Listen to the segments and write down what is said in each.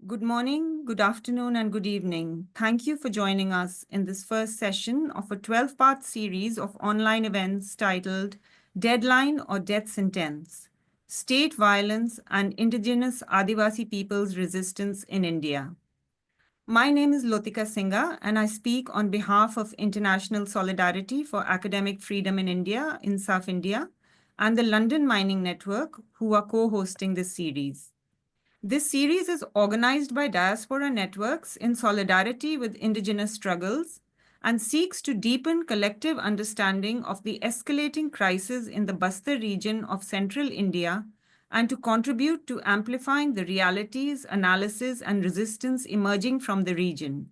Good morning, good afternoon, and good evening. Thank you for joining us in this first session of a 12-part series of online events titled Deadline or Death Sentence: State Violence and Indigenous Adivasi Peoples' Resistance in India. My name is Lotika Singha, and I speak on behalf of International Solidarity for Academic Freedom in India, INSAF India, and the London Mining Network, who are co-hosting this series. This series is organized by diaspora networks in solidarity with indigenous struggles and seeks to deepen collective understanding of the escalating crisis in the Bastar region of central India and to contribute to amplifying the realities, analysis, and resistance emerging from the region.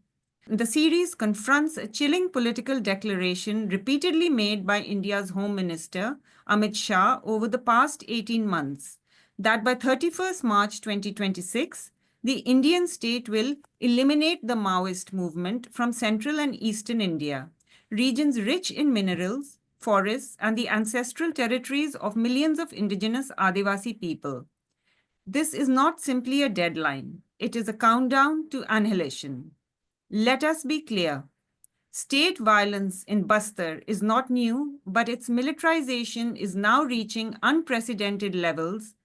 The series confronts a chilling political declaration repeatedly made by India's Home Minister, Amit Shah, over the past 18 months, that by 31st March 2026, the Indian state will eliminate the Maoist movement from central and eastern India, regions rich in minerals, forests, and the ancestral territories of millions of indigenous Adivasi people. This is not simply a deadline, it is a countdown to annihilation. Let us be clear. State violence in Bastar is not new, but its militarization is now reaching unprecedented levels,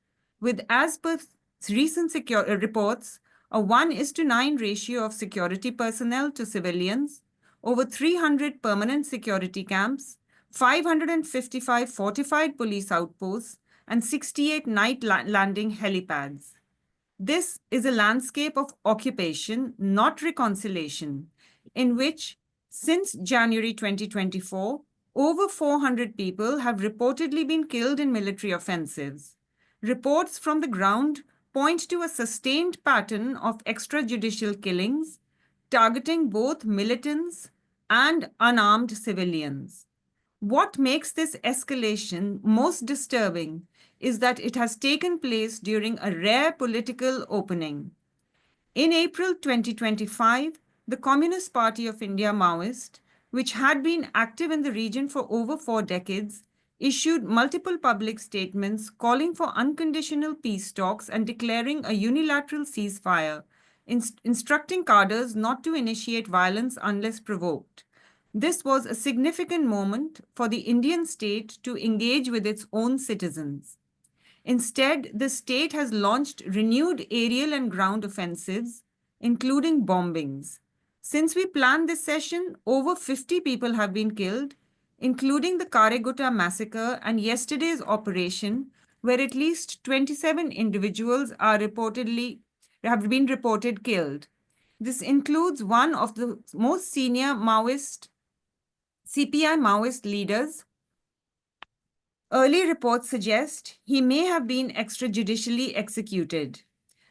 with, as per recent reports, a 1:9 ratio of security personnel to civilians, over 300 permanent security camps, 555 fortified police outposts, and 68 night landing helipads. This is a landscape of occupation, not reconciliation, in which, since January 2024, over 400 people have reportedly been killed in military offensives. Reports from the ground point to a sustained pattern of extrajudicial killings, targeting both militants and unarmed civilians. What makes this escalation most disturbing is that it has taken place during a rare political opening. In April 2025, the Communist Party of India Maoist, which had been active in the region for over 4 decades, issued multiple public statements calling for unconditional peace talks and declaring a unilateral ceasefire, instructing cadres not to initiate violence unless provoked. This was a significant moment for the Indian state to engage with its own citizens. Instead, the state has launched renewed aerial and ground offensives, including bombings. Since we planned this session, over 50 people have been killed, including the Karegutta massacre and yesterday's operation, where at least 27 individuals have been reported killed. This includes one of the most senior CPI Maoist leaders. Early reports suggest he may have been extrajudicially executed.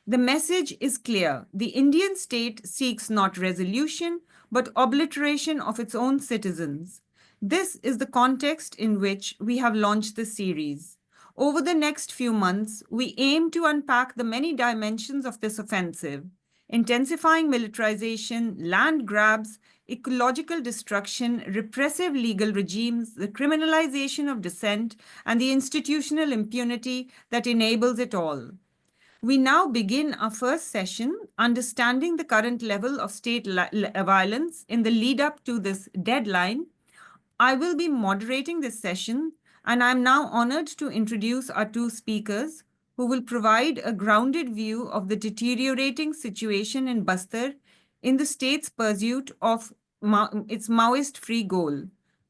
The message is clear. The Indian state seeks not resolution, but obliteration of its own citizens. This is the context in which we have launched this series. Over the next few months, we aim to unpack the many dimensions of this offensive: intensifying militarization, land grabs, ecological destruction, repressive legal regimes, the criminalization of dissent, and the institutional impunity that enables it all. We now begin our first session understanding the current level of state violence in the lead up to this deadline. I will be moderating this session, and I'm now honored to introduce our two speakers who will provide a grounded view of the deteriorating situation in Bastar in the state's pursuit of its Maoist-free goal.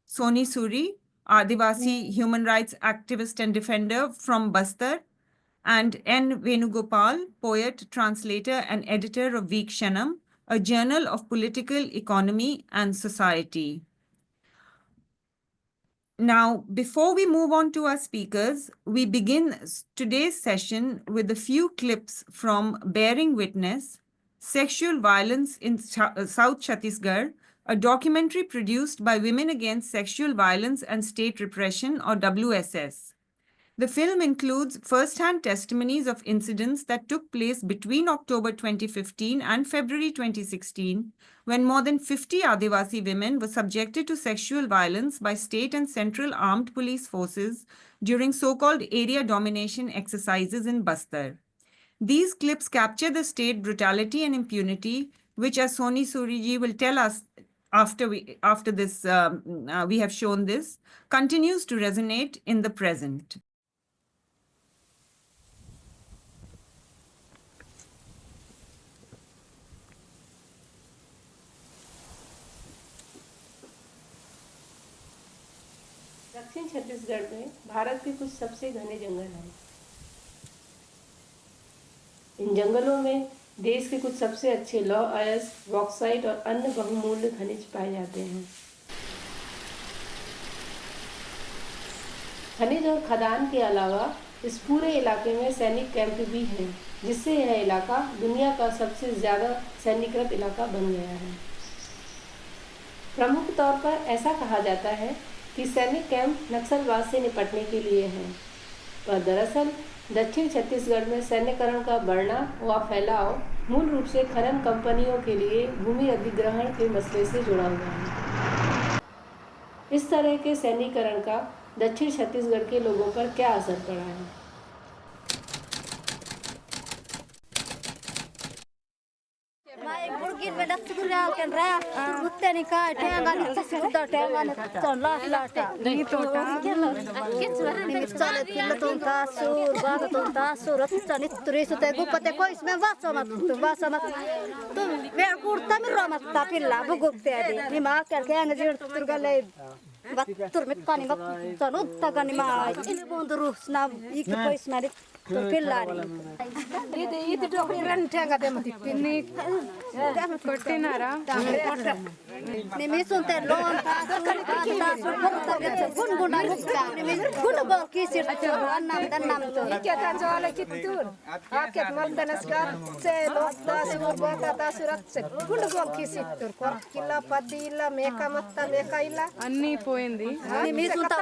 Soni Suri, Adivasi human rights activist and defender from Bastar, and N. Venugopal, poet, translator, and editor of Veekshanam, a journal of political economy and society. Now, before we move on to our speakers, we begin today's session with a few clips from Bearing Witness, Sexual Violence in South Chhattisgarh, a documentary produced by Women Against Sexual Violence and State Repression, or WSS. The film includes first-hand testimonies of incidents that took place between October 2015 and February 2016, when more than 50 Adivasi women were subjected to sexual violence by state and central armed police forces during so-called area domination exercises in Bastar. These clips capture the state brutality and impunity, which, as Soni Suriji will tell us after we have shown this, continues to resonate in the present. दक्षिण छत्तीसगढ़ में भारत के कुछ सबसे घने जंगल हैं। इन जंगलों में देश के कुछ सबसे अच्छे लौ अयस्क, बॉक्साइट और अन्य बहुमूल्य खनिज पाए जाते हैं। खनिज और खदान के अलावा इस पूरे इलाके में सैनिक कैंप भी हैं, जिससे यह इलाका दुनिया का सबसे ज़्यादा सैनिकृत इलाका बन गया है। प्रमुख तौर पर ऐसा कहा जाता है कि सैनिक कैंप नक्सलवाद से निपटने के लिए हैं, पर दरअसल दक्षिण छत्तीसगढ़ में सैन्यकरण का बढ़ना व फैलाव मूल रूप से खनन कंपनियों के लिए भूमि अधिग्रहण के मसले से जुड़ा हुआ है। इस तरह के सैन्यकरण का दक्षिण छत्तीसगढ़ के लोगों पर क्या असर पड़ा है? ఇది డోకి రెంటంగా దెమతి పిన్ని కొట్టినారా నిమిసంతే లోన్ గుంగుండా గుండు కిసిర్ అన్నం దన్నంతో ఇకేత జవాల కిత్తూర్ ఆకెట్ మల్దనస్గార్ సే లోస్తా సుబోక దాసురత్ గుండు కిసిర్ కొర్ కిల్లా పదిలా మేక మత్త మేక ఇలా అన్ని పోయింది నిమిసంత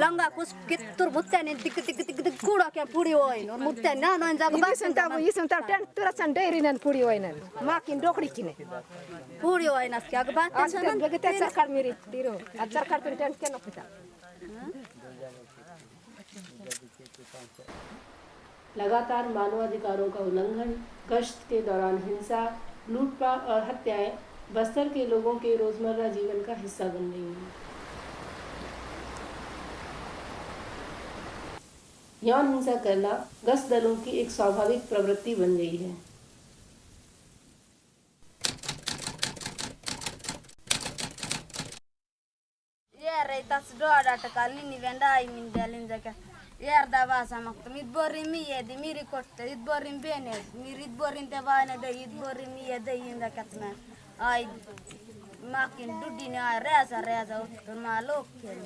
లంగా కుస్ కిత్తూర్ బుత్తనే దిక్ దిక్ దిక్ దిక్ కూడా కే పుడి ఓయిన ముత్తే నా నా జాగ బాసంతా ఇసంతా టెన్ తురసన్ డైరినన్ పుడి ఓయిన మాకిన్ డోకడి కినే పుడి ఓయిన స్కాగ बात बगते सरकार मेरी तीरो सरकार पे टेंट के नखता। लगातार मानवाधिकारों का उल्लंघन, गश्त के दौरान हिंसा, लूटपाट और हत्याएं बस्तर के लोगों के रोजमर्रा जीवन का हिस्सा बन रही हैं। यौन हिंसा करना गश्त दलों की एक स्वाभाविक प्रवृत्ति बन गई है। tas doda takali ni venda min dalin zaka yer da basa makta mid borin mi yedi miri kotte id borin bene miri id borin te bana de id borin mi yedi inda katna ay makin dudina reza uttur ma lokken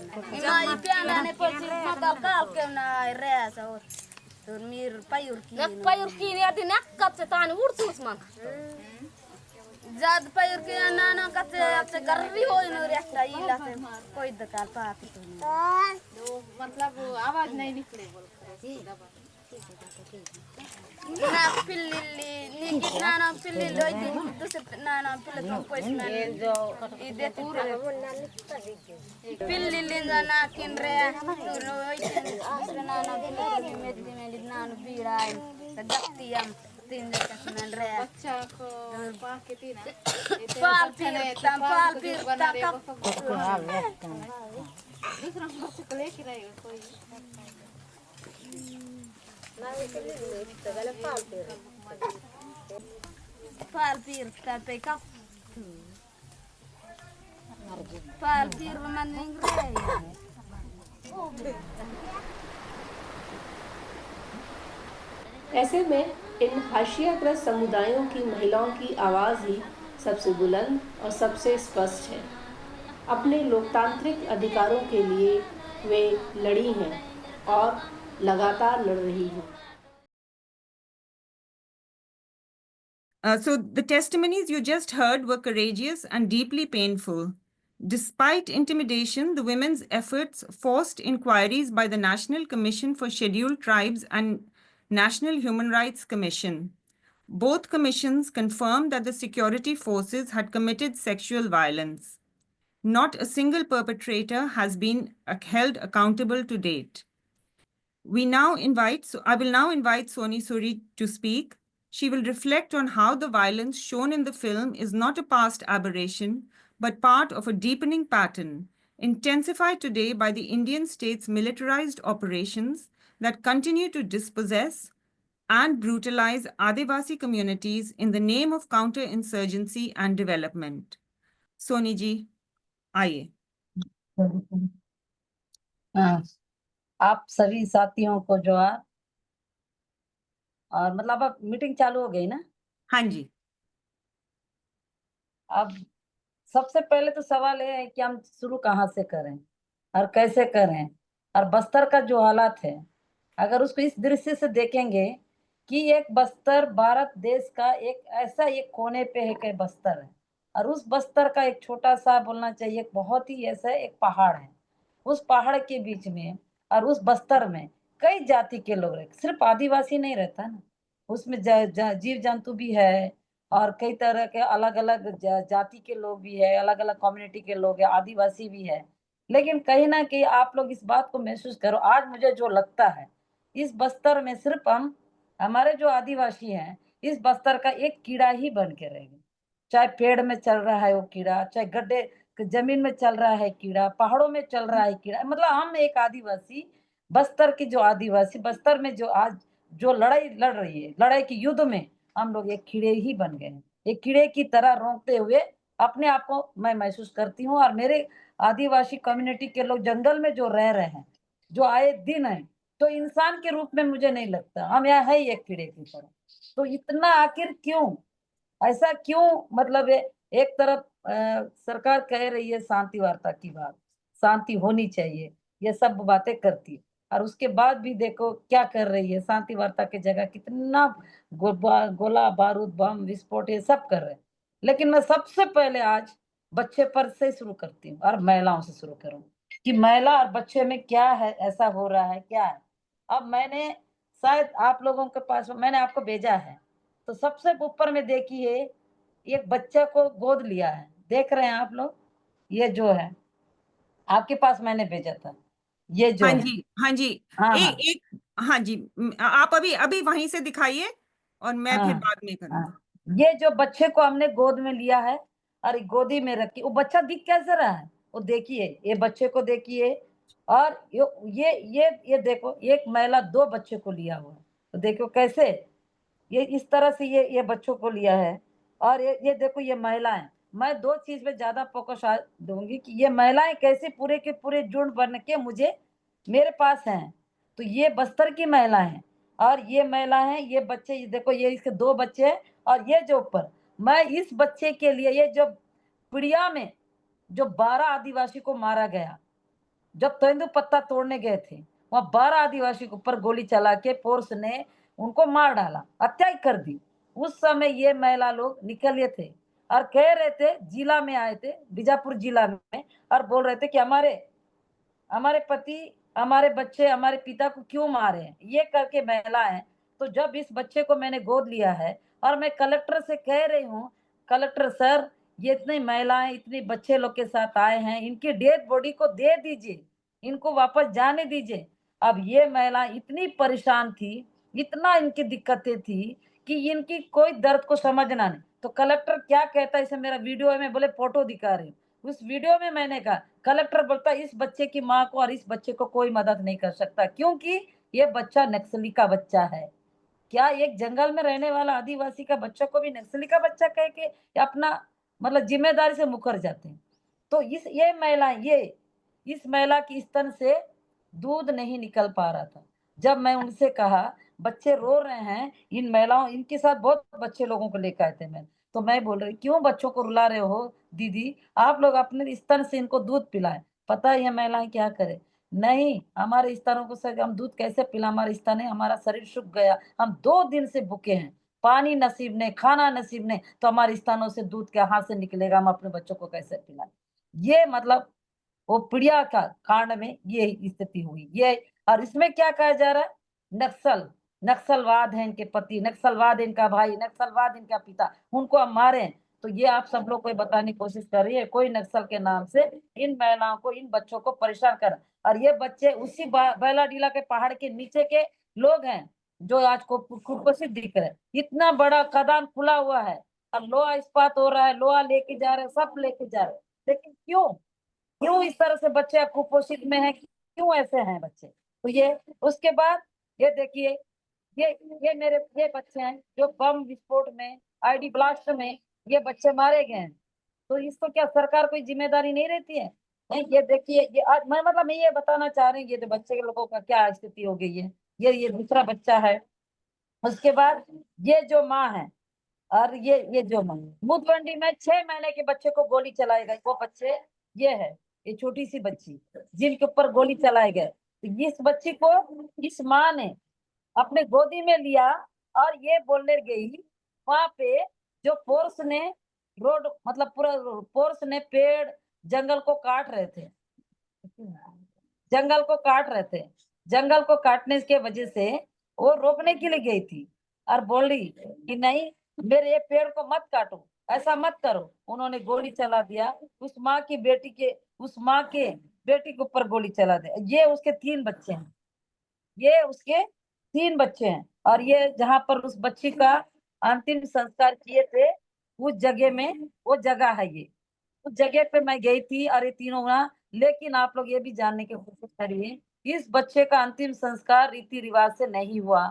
ma ipiana ne polsi makal kal kemna reza uttur mir payurki adi nakkat se tani ursus mak ज़्यादा पैर के नाना कते आपसे गर्री हो इन Resta इला से कोई दकाल पाती तो मतलब आवाज नहीं निकले ना पिल्ली नी नाना पिल्ली लोई दिन दूसरे नाना पिल्ली तो कोई स्मेल ये देते पिल्ली लिंदा ना किन रे तो लोई दूसरे नाना पिल्ली में नाना बीराई दक्तियम तीन जगह सुनल रहे अच्छा को पाके तीन पाल पीर दूसरा बस को लेके रहे कोई पाल पीर तब का पाल पीर मन रहे ऐसे में इन हाशियाग्रस्त समुदायों की महिलाओं की आवाज़ ही सबसे बुलंद और सबसे स्पष्ट है। अपने लोकतांत्रिक अधिकारों के लिए वे लड़ी हैं और लगातार लड़ रही हैं। So the testimonies you just heard were courageous and deeply painful. Despite intimidation, the women's efforts forced inquiries by the National Commission for Scheduled Tribes and National Human Rights Commission. Both commissions confirmed that the security forces had committed sexual violence. Not a single perpetrator has been held accountable to date. I will now invite Soni Suri to speak. She will reflect on how the violence shown in the film is not a past aberration, but part of a deepening pattern, intensified today by the Indian state's militarized operations that continue to dispossess and brutalize Adivasi communities in the name of counterinsurgency and development. Soni ji, आइए. हाँ, आप सभी साथियों को जोहार। और मतलब अब मीटिंग चालू हो गई ना? हाँ जी. अब सबसे पहले तो सवाल ये है कि हम शुरू कहाँ से करें और कैसे करें, और बस्तर का जो हालात है, अगर उसको इस दृष्टि से देखेंगे कि एक बस्तर भारत देश का एक कोने पे है कि बस्तर है, और उस बस्तर का एक छोटा सा बोलना चाहिए बहुत ही ऐसा एक पहाड़ है। उस पहाड़ के बीच में और उस बस्तर में कई जाति के लोग रहते, सिर्फ आदिवासी नहीं रहता ना, उसमें जीव जंतु भी है और कई तरह के अलग अलग जाति के लोग भी है, अलग अलग कम्युनिटी के लोग है, आदिवासी भी है। लेकिन कहीं ना कहीं आप लोग इस बात को महसूस करो, आज मुझे जो लगता है इस बस्तर में सिर्फ हमारे जो आदिवासी हैं इस बस्तर का एक कीड़ा ही बन के रहेंगे। चाहे पेड़ में चल रहा है वो कीड़ा, चाहे गड्ढे जमीन में चल रहा है कीड़ा, पहाड़ों में चल रहा है कीड़ा, मतलब हम एक आदिवासी बस्तर की जो आदिवासी बस्तर में जो आज जो लड़ाई लड़ रही है, लड़ाई के युद्ध में हम लोग एक कीड़े ही बन गए हैं। एक कीड़े की तरह रोंकते हुए अपने आप को मैं महसूस करती हूँ। और मेरे आदिवासी कम्युनिटी के लोग जंगल में जो रह रहे हैं, जो आए दिन है, तो इंसान के रूप में मुझे नहीं लगता, हम यहाँ है एक कीड़े की तरह। तो इतना आखिर क्यों, ऐसा क्यों? मतलब एक तरफ सरकार कह रही है शांति वार्ता की बात, शांति होनी चाहिए, ये सब बातें करती है, और उसके बाद भी देखो क्या कर रही है, शांति वार्ता की जगह कितना गोला बारूद बम विस्फोट ये सब कर रहे हैं। लेकिन मैं सबसे पहले आज बच्चे पर से शुरू करती हूँ और महिलाओं से शुरू करूँ कि महिला और बच्चे में क्या है, ऐसा हो रहा है क्या है। अब मैंने शायद आप लोगों के पास मैंने आपको भेजा है, तो सबसे ऊपर में देखिए एक बच्चे को गोद लिया है, देख रहे हैं आप लोग, ये जो है आपके पास मैंने भेजा था, ये जो हाँ है। जी, हाँ जी. हाँ हाँ एक हाँ जी, आप अभी अभी वहीं से दिखाइए और मैं फिर हाँ बाद में हाँ, करूंगी. ये जो बच्चे को हमने गोद में लिया है और गोदी में रखी, वो बच्चा दिख कैसे रहा है, वो देखिए, ये बच्चे को देखिए, और ये देखो, एक महिला दो बच्चे को लिया हुआ है, तो देखो कैसे ये इस तरह से ये बच्चों को लिया है। और ये देखो ये महिलाएं, मैं दो चीज पे ज्यादा फोकस दूंगी कि ये महिलाएं कैसे पूरे के पूरे झुंड बन के मुझे मेरे पास हैं। तो ये बस्तर की महिलाएं हैं और ये महिला हैं, ये बच्चे, ये देखो ये इसके दो बच्चे हैं, और ये जो ऊपर मैं इस बच्चे के लिए, ये जो पिड़िया में जो 12 आदिवासी को मारा गया, जब तेंदु पत्ता तोड़ने गए थे, वहां 12 आदिवासी के ऊपर गोली चला के फोर्स ने उनको मार डाला, हत्या कर दी। उस समय ये महिला लोग निकले थे और कह रहे थे, जिला में आए थे, बीजापुर जिला में, और बोल रहे थे कि हमारे पति, हमारे बच्चे, हमारे पिता को क्यों मारे हैं, ये करके महिला है। तो जब इस बच्चे को मैंने गोद लिया है और मैं कलेक्टर से कह रही हूँ, कलेक्टर सर ये इतनी महिलाएं इतने बच्चे लोग के साथ आए हैं, इनकी डेड बॉडी को दे दीजिए, इनको वापस जाने दीजिए। अब ये महिला इतनी परेशान थी, इतना इनकी दिक्कतें थी कि इनकी कोई दर्द को समझना नहीं। तो कलेक्टर क्या कहता है, इसे मेरा वीडियो में बोले फोटो दिखा रही, उस वीडियो में मैंने कहा, कलेक्टर बोलता इस बच्चे की माँ को और इस बच्चे को कोई मदद नहीं कर सकता, क्योंकि ये बच्चा नक्सली का बच्चा है। क्या एक जंगल में रहने वाला आदिवासी का बच्चा को भी नक्सली का बच्चा कह के अपना मतलब जिम्मेदारी से मुकर जाते हैं? तो ये महिला, ये इस महिला की स्तन से दूध नहीं निकल पा रहा था। जब मैं उनसे कहा बच्चे रो रहे हैं, इन महिलाओं, इनके साथ बहुत बच्चे लोगों को लेकर आए थे मैं, तो मैं बोल रही क्यों बच्चों को रुला रहे हो दीदी, आप लोग अपने स्तन से इनको दूध पिलाएं। पता है ये महिलाएं क्या करे, नहीं हमारे स्तनों को सर हम दूध कैसे पिला, हमारे स्तन है, हमारा शरीर सूख गया, हम 2 दिन से भूखे हैं, पानी नसीब नहीं, खाना नसीब नहीं, तो हमारे स्तनों से दूध कहाँ से निकलेगा, हम अपने बच्चों को कैसे पिलाएं। ये मतलब वो पीड़िया का कांड में ये स्थिति हुई। ये और इसमें क्या कहा जा रहा है, नक्सलवाद है इनके पति, नक्सलवाद इनका भाई, नक्सलवाद इनका पिता, उनको हम मारे। तो ये आप सब लोग को बताने की कोशिश कर रही है, कोई नक्सल के नाम से इन महिलाओं को, इन बच्चों को परेशान कर। और ये बच्चे उसी बैलाडीला के पहाड़ के नीचे के लोग हैं जो आज को कुपोषित दिख रहे हैं। इतना बड़ा खदान खुला हुआ है और लोहा इस्पात हो रहा है, लोहा लेके जा रहे हैं, सब लेके जा रहे हैं, लेकिन क्यों क्यों इस तरह से बच्चे कुपोषित में हैं, क्यों ऐसे हैं बच्चे? तो ये उसके बाद ये देखिए, ये ये मेरे ये बच्चे हैं जो बम विस्फोट में, आईडी ब्लास्ट में ये बच्चे मारे गए हैं। तो इसको क्या सरकार कोई जिम्मेदारी नहीं रहती है? नहीं, ये देखिए, ये आज मैं ये बताना चाह रही हूँ, ये तो बच्चे के लोगों का क्या स्थिति हो गई है। ये दूसरा बच्चा है। उसके बाद ये जो माँ है, और ये जो माँ मुतवंडी में 6 महीने के बच्चे को गोली चलाई गई, वो बच्चे ये है, ये छोटी सी बच्ची जिनके ऊपर गोली चलाई गए। तो इस बच्ची को इस माँ ने अपने गोदी में लिया और ये बोलने गई वहां पे, जो फोर्स ने रोड मतलब पूरा फोर्स ने पेड़ जंगल को काट रहे थे, जंगल को काट रहे थे, जंगल को काटने के वजह से वो रोकने के लिए गई थी और बोल रही कि नहीं, मेरे ये पेड़ को मत काटो, ऐसा मत करो। उन्होंने गोली चला दिया उस माँ की बेटी के, उस माँ के बेटी के ऊपर गोली चला दिया। ये उसके 3 बच्चे हैं, ये उसके 3 बच्चे हैं। और ये जहां पर उस बच्ची का अंतिम संस्कार किए थे उस जगह में, वो जगह है ये, उस जगह पे मैं गई थी और ये तीनों वहां। लेकिन आप लोग ये भी जानने की कोशिश करिए, इस बच्चे का अंतिम संस्कार रीति रिवाज से नहीं हुआ,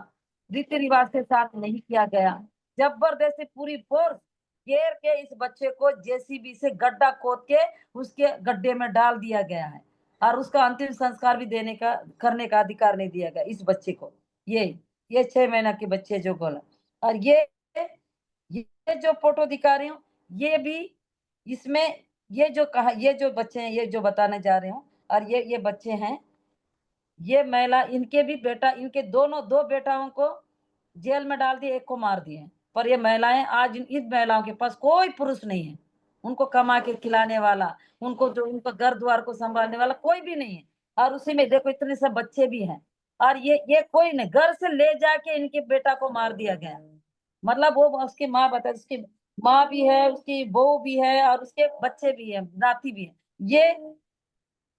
रीति रिवाज के साथ नहीं किया गया। जबरदस्ती पूरी फोर्स घेर के इस बच्चे को जेसीबी से गड्ढा खोद के उसके गड्ढे में डाल दिया गया है और उसका अंतिम संस्कार भी देने का, करने का अधिकार नहीं दिया गया इस बच्चे को। ये 6 महीना के बच्चे जो गोला, और ये जो फोटो दिखा रही हूँ, ये भी इसमें ये जो कहा, ये जो बच्चे हैं, ये जो बताने जा रहे हूँ, और ये बच्चे हैं, ये महिला, इनके भी बेटा, इनके दोनों 2 बेटाओं को जेल में डाल दिए, एक को मार दिए। पर ये महिलाएं आज इन महिलाओं के पास कोई पुरुष नहीं है, उनको कमा के खिलाने वाला, उनको जो उनका घर द्वार को संभालने वाला कोई भी नहीं है। और उसी में देखो इतने सब बच्चे भी हैं, और ये कोई नहीं, घर से ले जाके इनके बेटा को मार दिया गया। मतलब वो उसकी माँ बता, उसकी माँ भी है, उसकी बहू भी है और उसके बच्चे भी है, नाती भी है।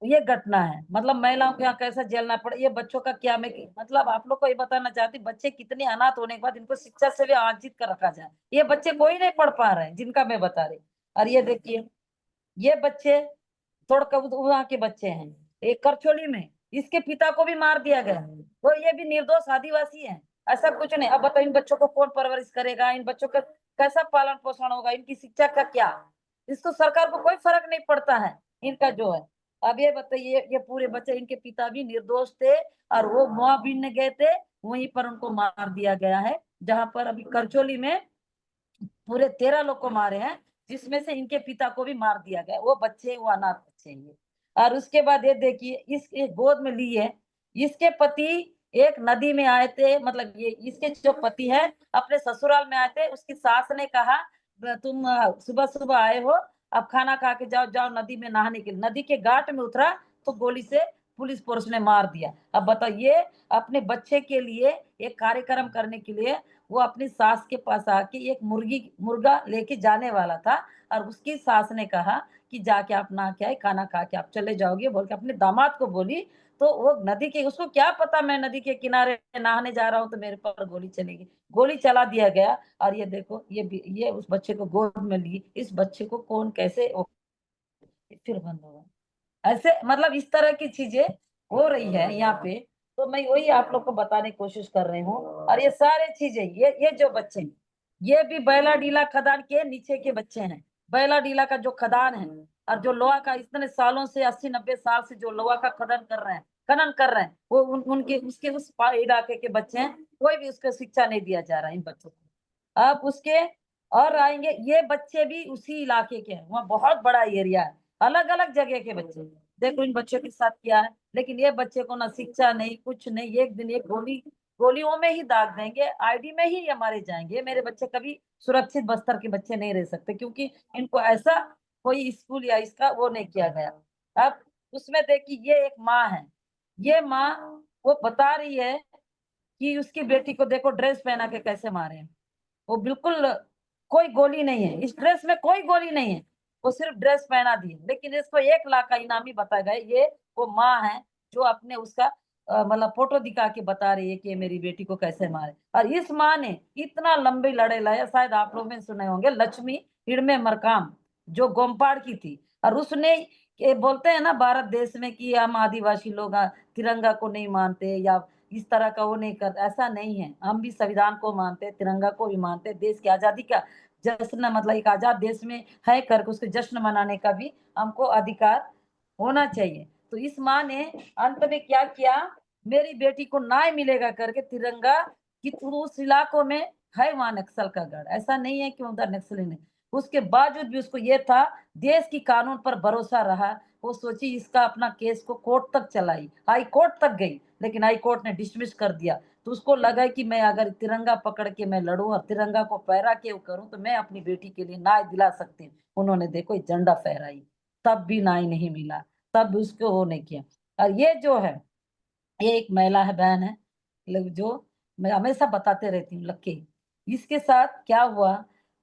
ये घटना है, मतलब महिलाओं को यहाँ कैसा झेलना पड़े, ये बच्चों का क्या, मैं मतलब आप लोग को ये बताना चाहती, बच्चे कितने अनाथ होने के बाद इनको शिक्षा से भी वंचित कर रखा जाए। ये बच्चे कोई नहीं पढ़ पा रहे हैं जिनका मैं बता रही। और ये देखिए, ये बच्चे थोड़ा वहां के बच्चे हैं, एक करचोली में इसके पिता को भी मार दिया गया, तो ये भी निर्दोष आदिवासी है, ऐसा कुछ नहीं। अब बताओ इन बच्चों को कौन परवरिश करेगा, इन बच्चों का कैसा पालन पोषण होगा, इनकी शिक्षा का क्या? इसको सरकार को कोई फर्क नहीं पड़ता है इनका जो है। अब ये बताइए, ये पूरे बच्चे, इनके पिता भी निर्दोष थे और वो मुआ बीनने गए थे, वहीं पर उनको मार दिया गया है, जहां पर अभी करचोली में पूरे 13 लोग को मारे हैं, जिसमें से इनके पिता को भी मार दिया गया। वो बच्चे, वो अनाथ बच्चे हैं ये। और उसके बाद ये देखिए, इसके गोद में ली है, इसके पति एक नदी में आए थे, मतलब ये इसके जो पति है अपने ससुराल में आए थे। उसकी सास ने कहा तुम सुबह सुबह आए हो, अब खाना खा के जाओ, जाओ नदी में नहाने के लिए। नदी के घाट में उतरा तो गोली से पुलिस फोर्स ने मार दिया। अब बताइए, अपने बच्चे के लिए एक कार्यक्रम करने के लिए वो अपनी सास के पास आके एक मुर्गा लेके जाने वाला था, और उसकी सास ने कहा कि जाके आप नहा के आए, खाना खा के आप चले जाओगे, बोल के अपने दामाद को बोली। तो वो नदी के, उसको क्या पता मैं नदी के किनारे नहाने जा रहा हूँ तो मेरे पर गोली चलेगी, गोली चला दिया गया। और ये देखो, ये उस बच्चे को गोद में ली, इस बच्चे को कौन कैसे फिर बंद होगा, ऐसे मतलब इस तरह की चीजें हो रही है यहाँ पे। तो मैं वही आप लोग को बताने की कोशिश कर रही हूँ। और ये सारे चीजें, ये जो बच्चे हैं, ये भी बैलाडीला खदान के नीचे के बच्चे हैं। बैलाडीला का जो खदान है, और जो लोहा का इतने सालों से 80-90 साल से जो लोहा का खनन कर रहे हैं, वो उनके उसके उस इलाके के बच्चे हैं। कोई भी उसको शिक्षा नहीं दिया जा रहा है इन बच्चों को। अब उसके और आएंगे, ये बच्चे भी उसी इलाके के हैं, वहाँ बहुत बड़ा एरिया है, अलग अलग जगह के बच्चे। देखो इन बच्चों के साथ क्या है, लेकिन ये बच्चे को ना शिक्षा नहीं, कुछ नहीं। एक दिन एक गोलियों में ही दाग देंगे, आईडी में ही ये मारे जाएंगे। मेरे बच्चे कभी सुरक्षित बस्तर के बच्चे नहीं रह सकते, क्योंकि इनको ऐसा कोई स्कूल या इसका वो नहीं किया गया। अब उसमें देखिए, ये एक माँ है, ये माँ वो बता रही है कि उसकी बेटी को देखो ड्रेस पहना के कैसे मारे हैं। वो बिल्कुल कोई गोली नहीं है, इस ड्रेस में कोई गोली नहीं है, वो सिर्फ ड्रेस पहना दी है। लेकिन इसको 1 लाख का इनामी बताया गया। ये वो माँ है जो अपने उसका मतलब फोटो दिखा के बता रही है कि ये मेरी बेटी को कैसे मारे। और इस माँ ने इतना लंबी लड़ाई लाया, शायद आप लोग ने सुने होंगे, लक्ष्मी हिड़मे मरकाम जो गोमपाड़ की थी। और उसने ये बोलते हैं ना भारत देश में कि हम आदिवासी लोग तिरंगा को नहीं मानते या इस तरह का वो नहीं करते, ऐसा नहीं है। हम भी संविधान को मानते हैं, तिरंगा को भी मानते हैं। देश की आजादी का जश्न मतलब एक आजाद देश में है करके उसके जश्न मनाने का भी हमको अधिकार होना चाहिए। तो इस माँ ने अंत में क्या किया, मेरी बेटी को न्याय मिलेगा करके तिरंगा कि उस इलाकों में है वहां नक्सल का गढ़, ऐसा नहीं है कि उधर नक्सली नहीं। उसके बावजूद भी उसको ये था, देश की कानून पर भरोसा रहा। वो सोची इसका अपना केस को कोर्ट तक चलाई, हाई कोर्ट तक गई, लेकिन हाई कोर्ट ने डिसमिस कर दिया। तो उसको लगा कि मैं अगर तिरंगा पकड़ के मैं लड़ूं और तिरंगा को फहरा के करूं तो मैं अपनी बेटी के लिए न्याय दिला सकती हूँ। उन्होंने देखो झंडा फहराई, तब भी न्याय नहीं मिला, तब भी उसको वो नहीं किया। और ये जो है, ये एक महिला है, बहन है, जो मैं हमेशा बताते रहती हूँ लक्की। इसके साथ क्या हुआ,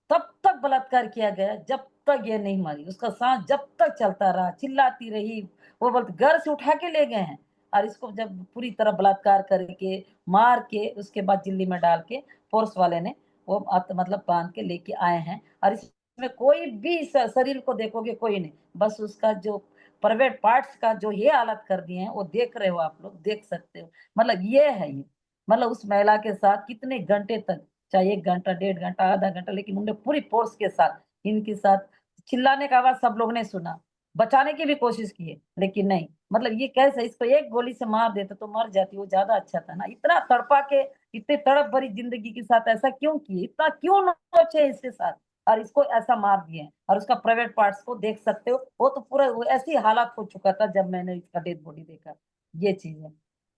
तब तक बलात्कार किया गया जब तक ये नहीं मरी। उसका सांस जब तक चलता रहा, चिल्लाती रही। वो बोलते घर से उठा के ले गए हैं और इसको जब पूरी तरह बलात्कार करके मार के उसके बाद दिल्ली में डाल के फोर्स वाले ने वो मतलब बांध के लेके आए हैं। और इसमें कोई भी शरीर को देखोगे कोई नहीं, बस उसका जो प्राइवेट पार्ट्स का जो ये हालत कर दिए हैं वो देख रहे हो, आप लोग देख सकते हो। मतलब ये है, ये मतलब उस महिला के साथ कितने घंटे तक, चाहे 1 घंटा 1.5 घंटा आधा घंटा, लेकिन उन्होंने पूरी फोर्स के साथ इनके साथ चिल्लाने का आवाज सब लोग ने सुना, बचाने की भी कोशिश की है, लेकिन नहीं। मतलब ये कैसे, इसको एक गोली से मार देते तो मर जाती, वो ज्यादा अच्छा था ना। इतना तड़पा के, इतने तड़प भरी जिंदगी के साथ ऐसा क्यों किए, इतना क्यों नोचे इसके साथ, और इसको ऐसा मार दिए। और उसका प्राइवेट पार्ट्स को देख सकते हो, वो तो पूरा वो ऐसी हालत हो चुका था जब मैंने इसका डेड बॉडी देखा। ये चीज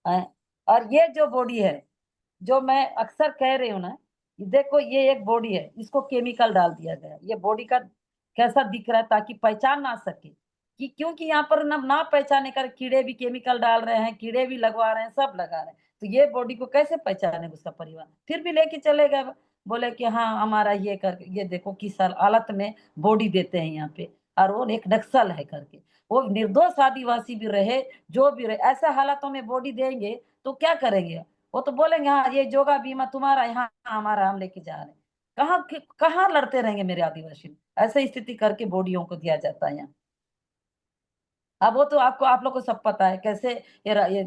है। और ये जो बॉडी है, जो मैं अक्सर कह रही हूँ ना, देखो ये एक बॉडी है, इसको केमिकल डाल दिया गया। ये बॉडी का कैसा दिख रहा है ताकि पहचान ना सके, कि क्योंकि यहाँ पर ना पहचाने कर कीड़े भी केमिकल डाल रहे हैं, कीड़े भी लगवा रहे हैं, सब लगा रहे हैं। तो ये बॉडी को कैसे पहचाने उसका परिवार, फिर भी लेके चले गए। बोले कि हाँ हमारा ये करके, ये देखो किस हालत में बॉडी देते हैं यहाँ पे। और वो एक नक्सल है करके, वो निर्दोष आदिवासी भी रहे, जो भी रहे, ऐसे हालातों में बॉडी देंगे तो क्या करेंगे। वो तो बोलेंगे हाँ ये जोगा बीमा तुम्हारा, यहाँ हमारा, हम लेके जा रहे हैं। कहाँ लड़ते रहेंगे मेरे आदिवासी। ऐसे स्थिति करके बॉडियों को दिया जाता है यहाँ। अब वो तो आपको, आप लोग को सब पता है कैसे ये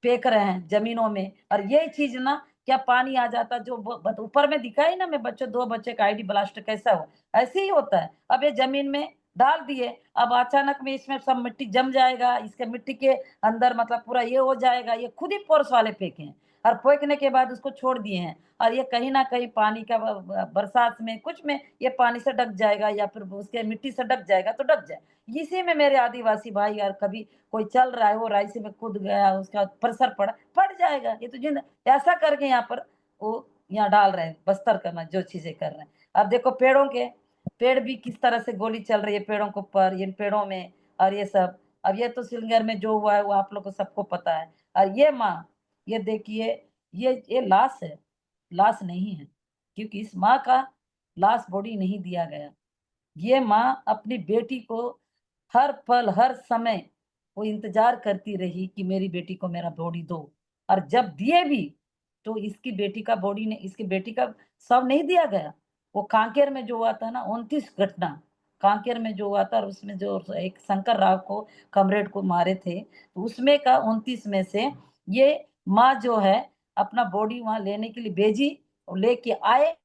फेंक रहे हैं जमीनों में। और यही चीज ना, क्या पानी आ जाता जो ऊपर में दिखाई ना, मैं बच्चों 2 बच्चे का आईडी ब्लास्ट कैसा हो, ऐसे ही होता है। अब ये जमीन में डाल दिए, अब अचानक में इसमें सब मिट्टी जम जाएगा, इसके मिट्टी के अंदर मतलब पूरा ये हो जाएगा। ये खुद ही फोर्स वाले फेंके हैं और फेंकने के बाद उसको छोड़ दिए हैं। और ये कहीं ना कहीं पानी का बरसात में कुछ में ये पानी से ढक जाएगा या फिर उसके मिट्टी से ढक जाएगा तो ढक जाए। इसी में मेरे आदिवासी भाई, यार कभी कोई चल रहा है, वो राइसी में कूद गया, उसका प्रेशर पड़ा, फट जाएगा। ये तो जिन ऐसा करके यहाँ पर वो यहाँ डाल रहे हैं, बस्तर करना जो चीजें कर रहे हैं। अब देखो पेड़ भी किस तरह से गोली चल रही है पेड़ों के ऊपर, इन पेड़ों में। और ये सब, अब ये तो सिलंगर में जो हुआ है वो आप लोग को सबको पता है। और ये माँ, ये देखिए, ये लाश है, लाश नहीं है, क्योंकि इस माँ का लाश बॉडी नहीं दिया गया। ये माँ अपनी बेटी को हर पल हर समय वो इंतजार करती रही कि मेरी बेटी को मेरा बॉडी दो। और जब दिए भी तो इसकी बेटी का बॉडी ने, इसकी बेटी का शव नहीं दिया गया। वो कांकेर में जो हुआ था ना, 29 घटना कांकेर में जो हुआ था, और उसमें जो एक शंकर राव को कमरेड को मारे थे, तो उसमें का 29 में से ये माँ जो है अपना बॉडी वहां लेने के लिए भेजी और लेके आए,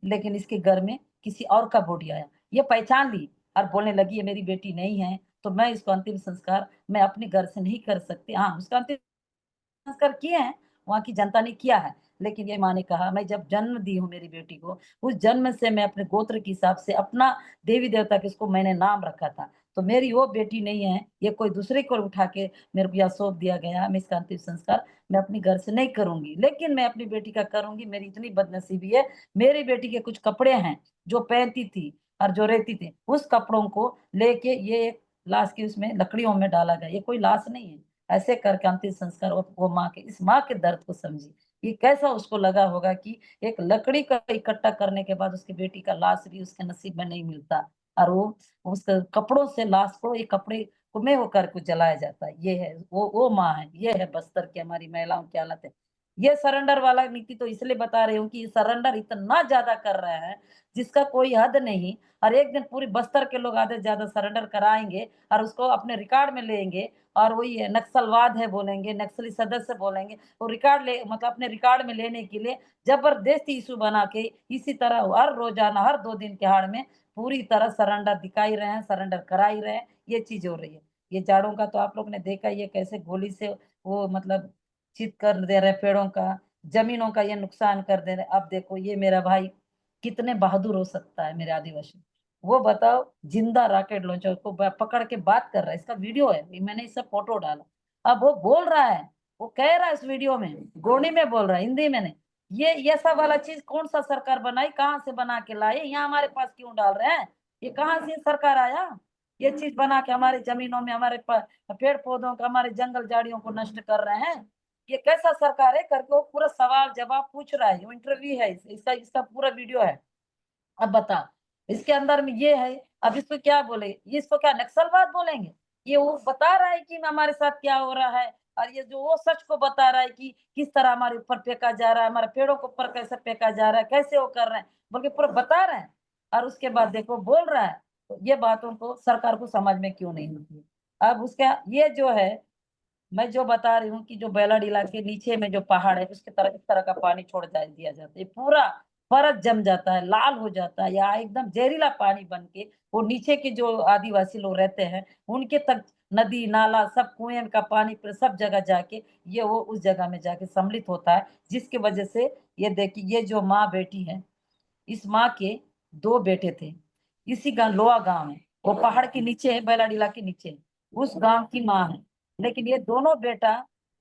लेकिन इसके घर में किसी और का बॉडी आया। ये पहचान ली और बोलने लगी ये मेरी बेटी नहीं है, तो मैं इसको अंतिम संस्कार मैं अपने घर से नहीं कर सकती। हाँ, उसका अंतिम संस्कार किए हैं, वहाँ की जनता ने किया है। लेकिन ये माँ ने कहा मैं जब जन्म दी हूँ मेरी बेटी को, उस जन्म से मैं अपने गोत्र के हिसाब से अपना देवी देवता के इसको मैंने नाम रखा था, तो मेरी वो बेटी नहीं है, ये कोई दूसरे को उठा के मेरे को यहाँ सौंप दिया गया। मैं इसका अंतिम संस्कार मैं अपने घर से नहीं करूंगी, लेकिन मैं अपनी बेटी का करूंगी। मेरी इतनी बदनसीबी है, मेरी बेटी के कुछ कपड़े हैं जो पहनती थी और जो रहती थी, उस कपड़ों को लेके ये एक लाश की उसमें लकड़ियों में डाला गया। ये कोई लाश नहीं है, ऐसे करके अंतिम संस्कार वो माँ के, इस माँ के दर्द को समझी कि कैसा उसको लगा होगा कि एक लकड़ी का इकट्ठा करने के बाद उसकी बेटी का लाश भी उसके नसीब में नहीं मिलता, और वो उसके कपड़ों से लाश को, एक कपड़े को में होकर को जलाया जाता है। ये है वो माँ है, ये है बस्तर की हमारी महिलाओं की हालत है। ये सरेंडर वाला नीति तो इसलिए बता रही हूँ कि सरेंडर इतना ज्यादा कर रहे हैं जिसका कोई हद नहीं। और एक दिन पूरी बस्तर के लोग आधे से ज्यादा सरेंडर कराएंगे और उसको अपने रिकॉर्ड में लेंगे, और वही है नक्सलवाद है बोलेंगे, नक्सली सदस्य बोलेंगे। वो रिकॉर्ड ले, मतलब अपने रिकॉर्ड में लेने के लिए जबरदस्ती इशू बना के इसी तरह हर रोजाना, हर 2 दिन के हाड़ में पूरी तरह सरेंडर दिखाई रहे हैं, सरेंडर करा ही रहे हैं। ये चीज हो रही है। ये जाड़ों का तो आप लोग ने देखा ही है, कैसे गोली से वो मतलब चित कर दे रहे हैं पेड़ों का, जमीनों का ये नुकसान कर दे रहे हैं। अब देखो ये मेरा भाई कितने बहादुर हो सकता है मेरे आदिवासी, वो बताओ जिंदा रॉकेट लॉन्चर को पकड़ के बात कर रहा है। इसका वीडियो है, मैंने इसका फोटो डाला। अब वो बोल रहा है, वो कह रहा है इस वीडियो में, गोंडी में बोल रहा है, हिंदी में नहीं। ये सब वाला चीज कौन सा सरकार बनाई, कहाँ से बना के लाए, यहाँ हमारे पास क्यों डाल रहे हैं? ये कहाँ से सरकार आया? ये चीज बना के हमारे जमीनों में, हमारे पेड़ पौधों का, हमारे जंगल झाड़ियों को नष्ट कर रहे हैं। ये कैसा सरकार है करके वो पूरा सवाल जवाब पूछ रहा है। इंटरव्यू है, इसका इसका पूरा वीडियो है। अब बता, इसके अंदर में ये है। अब इसको क्या बोले, ये इसको क्या नक्सलवाद बोलेंगे? ये वो बता रहा है कि हमारे साथ क्या हो रहा है, और ये जो वो सच को बता रहा है कि किस तरह हमारे ऊपर फेंका जा रहा है, हमारे पेड़ों के ऊपर कैसे फेंका जा रहा है, कैसे वो कर रहे हैं, बल्कि पूरा बता रहे हैं। और उसके बाद देखो बोल रहा है। तो ये बातों को सरकार को समझ में क्यों नहीं होती? अब उसका ये जो है, मैं जो बता रही हूँ कि जो बेलाड इलाके नीचे में जो पहाड़ है, उसके तरह इस तरह का पानी छोड़ दिया जाता है, पूरा परत जम जाता है, लाल हो जाता है, या एकदम जहरीला पानी बन के वो नीचे के जो आदिवासी लोग रहते हैं उनके तक, नदी नाला सब, कुएं का पानी पर सब जगह जाके ये वो उस जगह में जाके सम्मिलित होता है। जिसकी वजह से ये देखिए, ये जो माँ बेटी है, इस माँ के 2 बेटे थे। इसी गांव, लोआ गांव है, वो पहाड़ के नीचे है, बैलाडीला के नीचे, उस गांव की माँ है। लेकिन ये दोनों बेटा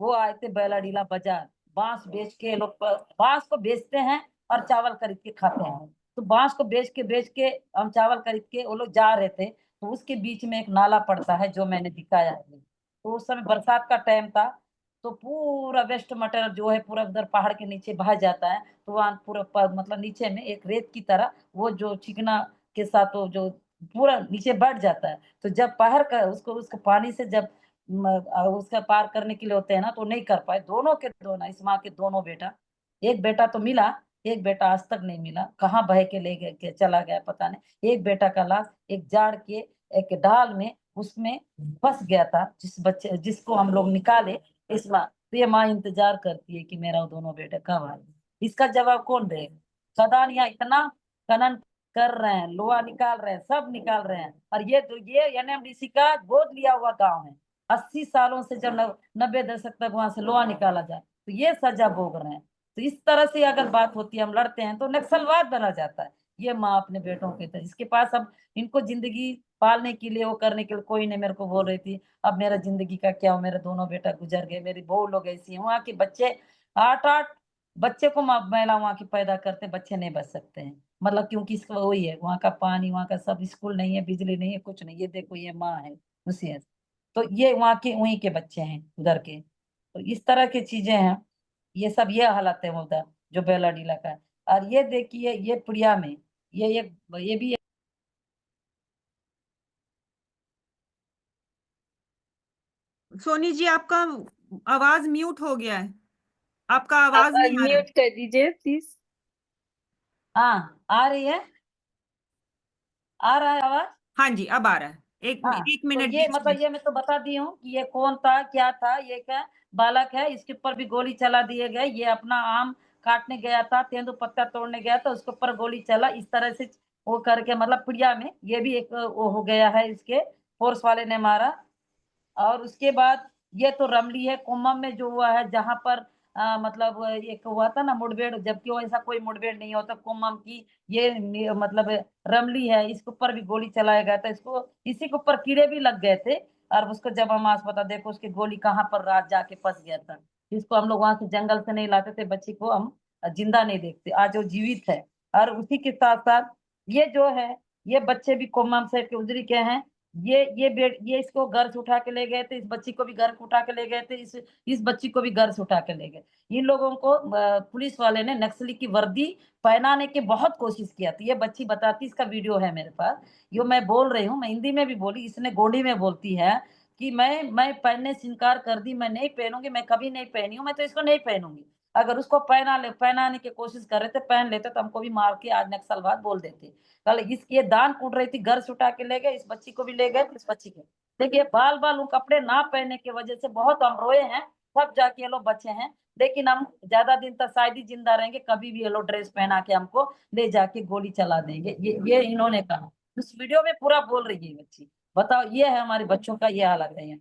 वो आए थे बैलाडीला बाजार, बांस बेच के लोग बांस को बेचते हैं और चावल खरीद के खाते हैं। तो बांस को बेच के हम चावल खरीद के वो लोग जा रहे थे, तो उसके बीच में एक नाला पड़ता है जो मैंने दिखाया है। तो उस समय बरसात का टाइम था, तो पूरा वेस्ट मटेरियल जो है पूरा उधर पहाड़ के नीचे बह जाता है। तो वहाँ पूरा मतलब नीचे में एक रेत की तरह वो जो चिकना के साथ वो जो पूरा नीचे बढ़ जाता है। तो जब पार कर उसको, उसके पानी से जब उसका पार करने के लिए होते हैं ना, तो नहीं कर पाए। दोनों के दोनों, इस माँ के दोनों बेटा, एक बेटा तो मिला, एक बेटा आज तक नहीं मिला, कहाँ बह के ले गए चला गया पता नहीं। एक बेटा का लाश एक जाड़ के एक ढाल में उसमें फंस गया था, जिस बच्चे जिसको हम लोग निकाले। इस माँ, तो ये माँ इंतजार करती है कि मेरा वो दोनों बेटे कब आए। इसका जवाब कौन देगा? खदान यहाँ इतना खनन कर रहे हैं, लोहा निकाल रहे हैं, सब निकाल रहे हैं, और ये एनएमडीसी का गोद लिया हुआ गांव है। 80 सालों से जब 90 दशक तक वहां से लोहा निकाला जाए, तो ये सजा भोग रहे हैं। तो इस तरह से अगर बात होती है, हम लड़ते हैं तो नक्सलवाद बना जाता है। ये माँ अपने बेटों के थे, इसके पास अब इनको जिंदगी पालने के लिए, वो करने के लिए कोई नहीं। मेरे को बोल रही थी अब मेरा जिंदगी का क्या हो, मेरे दोनों बेटा गुजर गए, मेरी बहू लोग ऐसी है। वहाँ के बच्चे 8-8 बच्चे को महिला वहाँ की पैदा करते, बच्चे नहीं बच सकते हैं। मतलब क्योंकि इसका वही है, वहाँ का पानी, वहाँ का सब, स्कूल नहीं है, बिजली नहीं है, कुछ नहीं। ये देखो ये माँ है उसी है। तो ये वहाँ के वहीं के बच्चे हैं उधर के। तो इस तरह की चीजें हैं। ये सब ये हालत है उधर जो बेलाडीला का है। और ये देखिए ये प्रिया में ये भी सोनी जी, आपका आवाज म्यूट हो गया है, आपका आप आवाज नहीं आ रहा। अनम्यूट कर दीजिए प्लीज। हाँ आ रही है, आ रहा है आवाज। हाँ जी, अब आ रहा है। एक हाँ, एक तो मिनट ये बीच में। मतलब ये मैं तो बता दी हूँ कि ये कौन था, क्या था, ये क्या बालक है। इसके ऊपर भी गोली चला दिए गए। ये अपना आम काटने गया था, तेंदु पत्ता तोड़ने गया था, उसके ऊपर गोली चला। इस तरह से वो करके मतलब प्रिया में ये भी एक वो हो गया है, इसके फोर्स वाले ने मारा। और उसके बाद ये तो रमली है, कुम्मम में जो हुआ है, जहां पर मतलब एक हुआ था ना मुठभेड़, जबकि वो ऐसा कोई मुठभेड़ नहीं होता कुम्मम की। ये मतलब रमली है, इसके ऊपर भी गोली चलाया गया था। इसको इसी के ऊपर कीड़े भी लग गए थे, और उसको जब हम अस्पताल देखो, उसकी गोली कहाँ पर रात जाके फंस गया था। इसको हम लोग वहां से जंगल से नहीं लाते थे, बच्ची को हम जिंदा नहीं देखते, आज वो जीवित है। और उसी के साथ साथ ये जो है, ये बच्चे भी कुम्मम से के उजरी के हैं। ये इसको घर से उठा के ले गए थे, इस बच्ची को भी घर को उठा के ले गए थे, इस बच्ची को भी घर से उठा के ले गए। इन लोगों को पुलिस वाले ने नक्सली की वर्दी पहनाने की बहुत कोशिश किया था। ये बच्ची बताती, इसका वीडियो है मेरे पास, यो मैं बोल रही हूँ, मैं हिंदी में भी बोली, इसने गोंडी में बोलती है कि मैं पहनने से इनकार कर दी, मैं नहीं पहनूंगी, मैं कभी नहीं पहनी हूँ, मैं तो इसको नहीं पहनूंगी। अगर उसको पहनाने की कोशिश कर रहे थे, पहन लेते तो हमको भी मार के आज नक्सलवाद बोल देते। कल ये दान कूट रही थी, घर से उठा के ले गए, इस बच्ची को भी ले गए, इस बच्ची को देखिए बाल बाल उन कपड़े ना पहनने की वजह से बहुत हम रोए हैं, तब जाके ये लोग बचे हैं। लेकिन हम ज्यादा दिन तक शायद ही जिंदा रहेंगे, कभी भी ये लोग ड्रेस पहना के हमको ले जाके गोली चला देंगे, ये इन्होंने कहा। उस वीडियो में पूरा बोल रही है बच्ची। बताओ, ये है हमारे बच्चों का ये हालत है।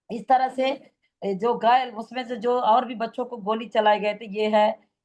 इस तरह से जो घायल, उसमें से जो और भी बच्चों को गोली चलाए गए थे,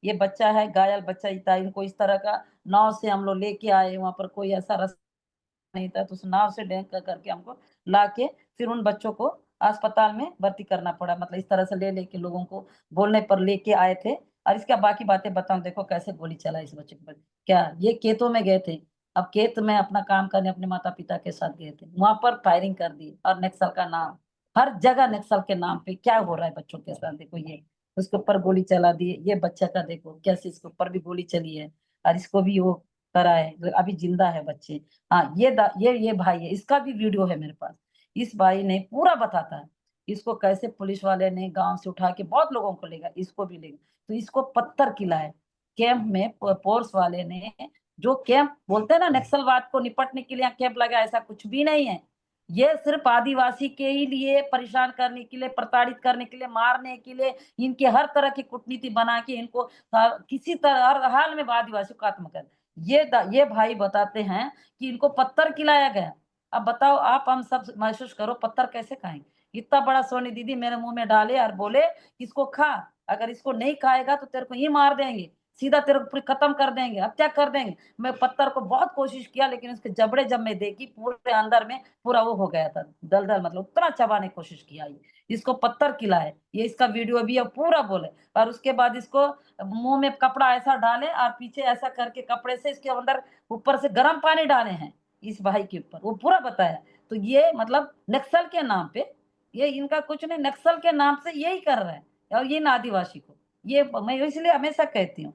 ये बच्चा है, घायल बच्चा ही था। इनको इस तरह का नाव से हम लोग लेके आए, वहां पर कोई ऐसा रास्ता नहीं था, तो उस नाव से डेंक करके हमको लाके फिर उन बच्चों को अस्पताल में भर्ती करना पड़ा। मतलब इस तरह से ले लेके लोगों को बोलने पर लेके आए थे। और इसका बाकी बातें बताऊं, देखो कैसे गोली चला इस बच्चे पर। क्या ये खेतों में गए थे, अब खेत में अपना काम करने अपने माता पिता के साथ गए थे, वहां पर फायरिंग कर दी, और नक्सल का नाम हर जगह, नक्सल के नाम पे क्या हो रहा है बच्चों के साथ, देखो ये उसके ऊपर गोली चला दी। ये बच्चा का देखो कैसे इसके ऊपर भी गोली चली है, और इसको भी वो करा है, अभी जिंदा है बच्चे। हाँ, ये भाई है, इसका भी वीडियो है मेरे पास। इस भाई ने पूरा बताता है इसको कैसे पुलिस वाले ने गांव से उठा के बहुत लोगों को ले गया, इसको भी ले गया। तो इसको पत्थर किला है कैंप में, फोर्स वाले ने, जो कैंप बोलते हैं ना नक्सलवाद को निपटने के लिए कैंप लगा, ऐसा कुछ भी नहीं है। ये सिर्फ आदिवासी के ही लिए परेशान करने के लिए, प्रताड़ित करने के लिए, मारने के लिए, इनकी हर तरह की कूटनीति बना के इनको किसी तरह हर हाल में आदिवासी को खत्म कर। ये भाई बताते हैं कि इनको पत्थर खिलाया गया। अब बताओ आप, हम सब महसूस करो, पत्थर कैसे खाएंगे? इतना बड़ा सोनी दीदी मेरे मुंह में डाले और बोले इसको खा, अगर इसको नहीं खाएगा तो तेरे को ही मार देंगे, सीधा तेरे को पूरी खत्म कर देंगे, अब क्या कर देंगे। मैं पत्थर को बहुत कोशिश किया, लेकिन उसके जबड़े जब मैं देखी पूरे अंदर में पूरा वो हो गया था, दलदल, मतलब उतना चबाने की कोशिश किया। इसको पत्थर खिलाए, ये इसका वीडियो भी है, पूरा बोले। और उसके बाद इसको मुंह में कपड़ा ऐसा डाले और पीछे ऐसा करके कपड़े से इसके अंदर ऊपर से गर्म पानी डाले हैं इस भाई के ऊपर, वो पूरा बताया। तो ये मतलब नक्सल के नाम पे, ये इनका कुछ नहीं, नक्सल के नाम से यही कर रहे हैं, और ये आदिवासी को, ये मैं इसलिए हमेशा कहती हूँ।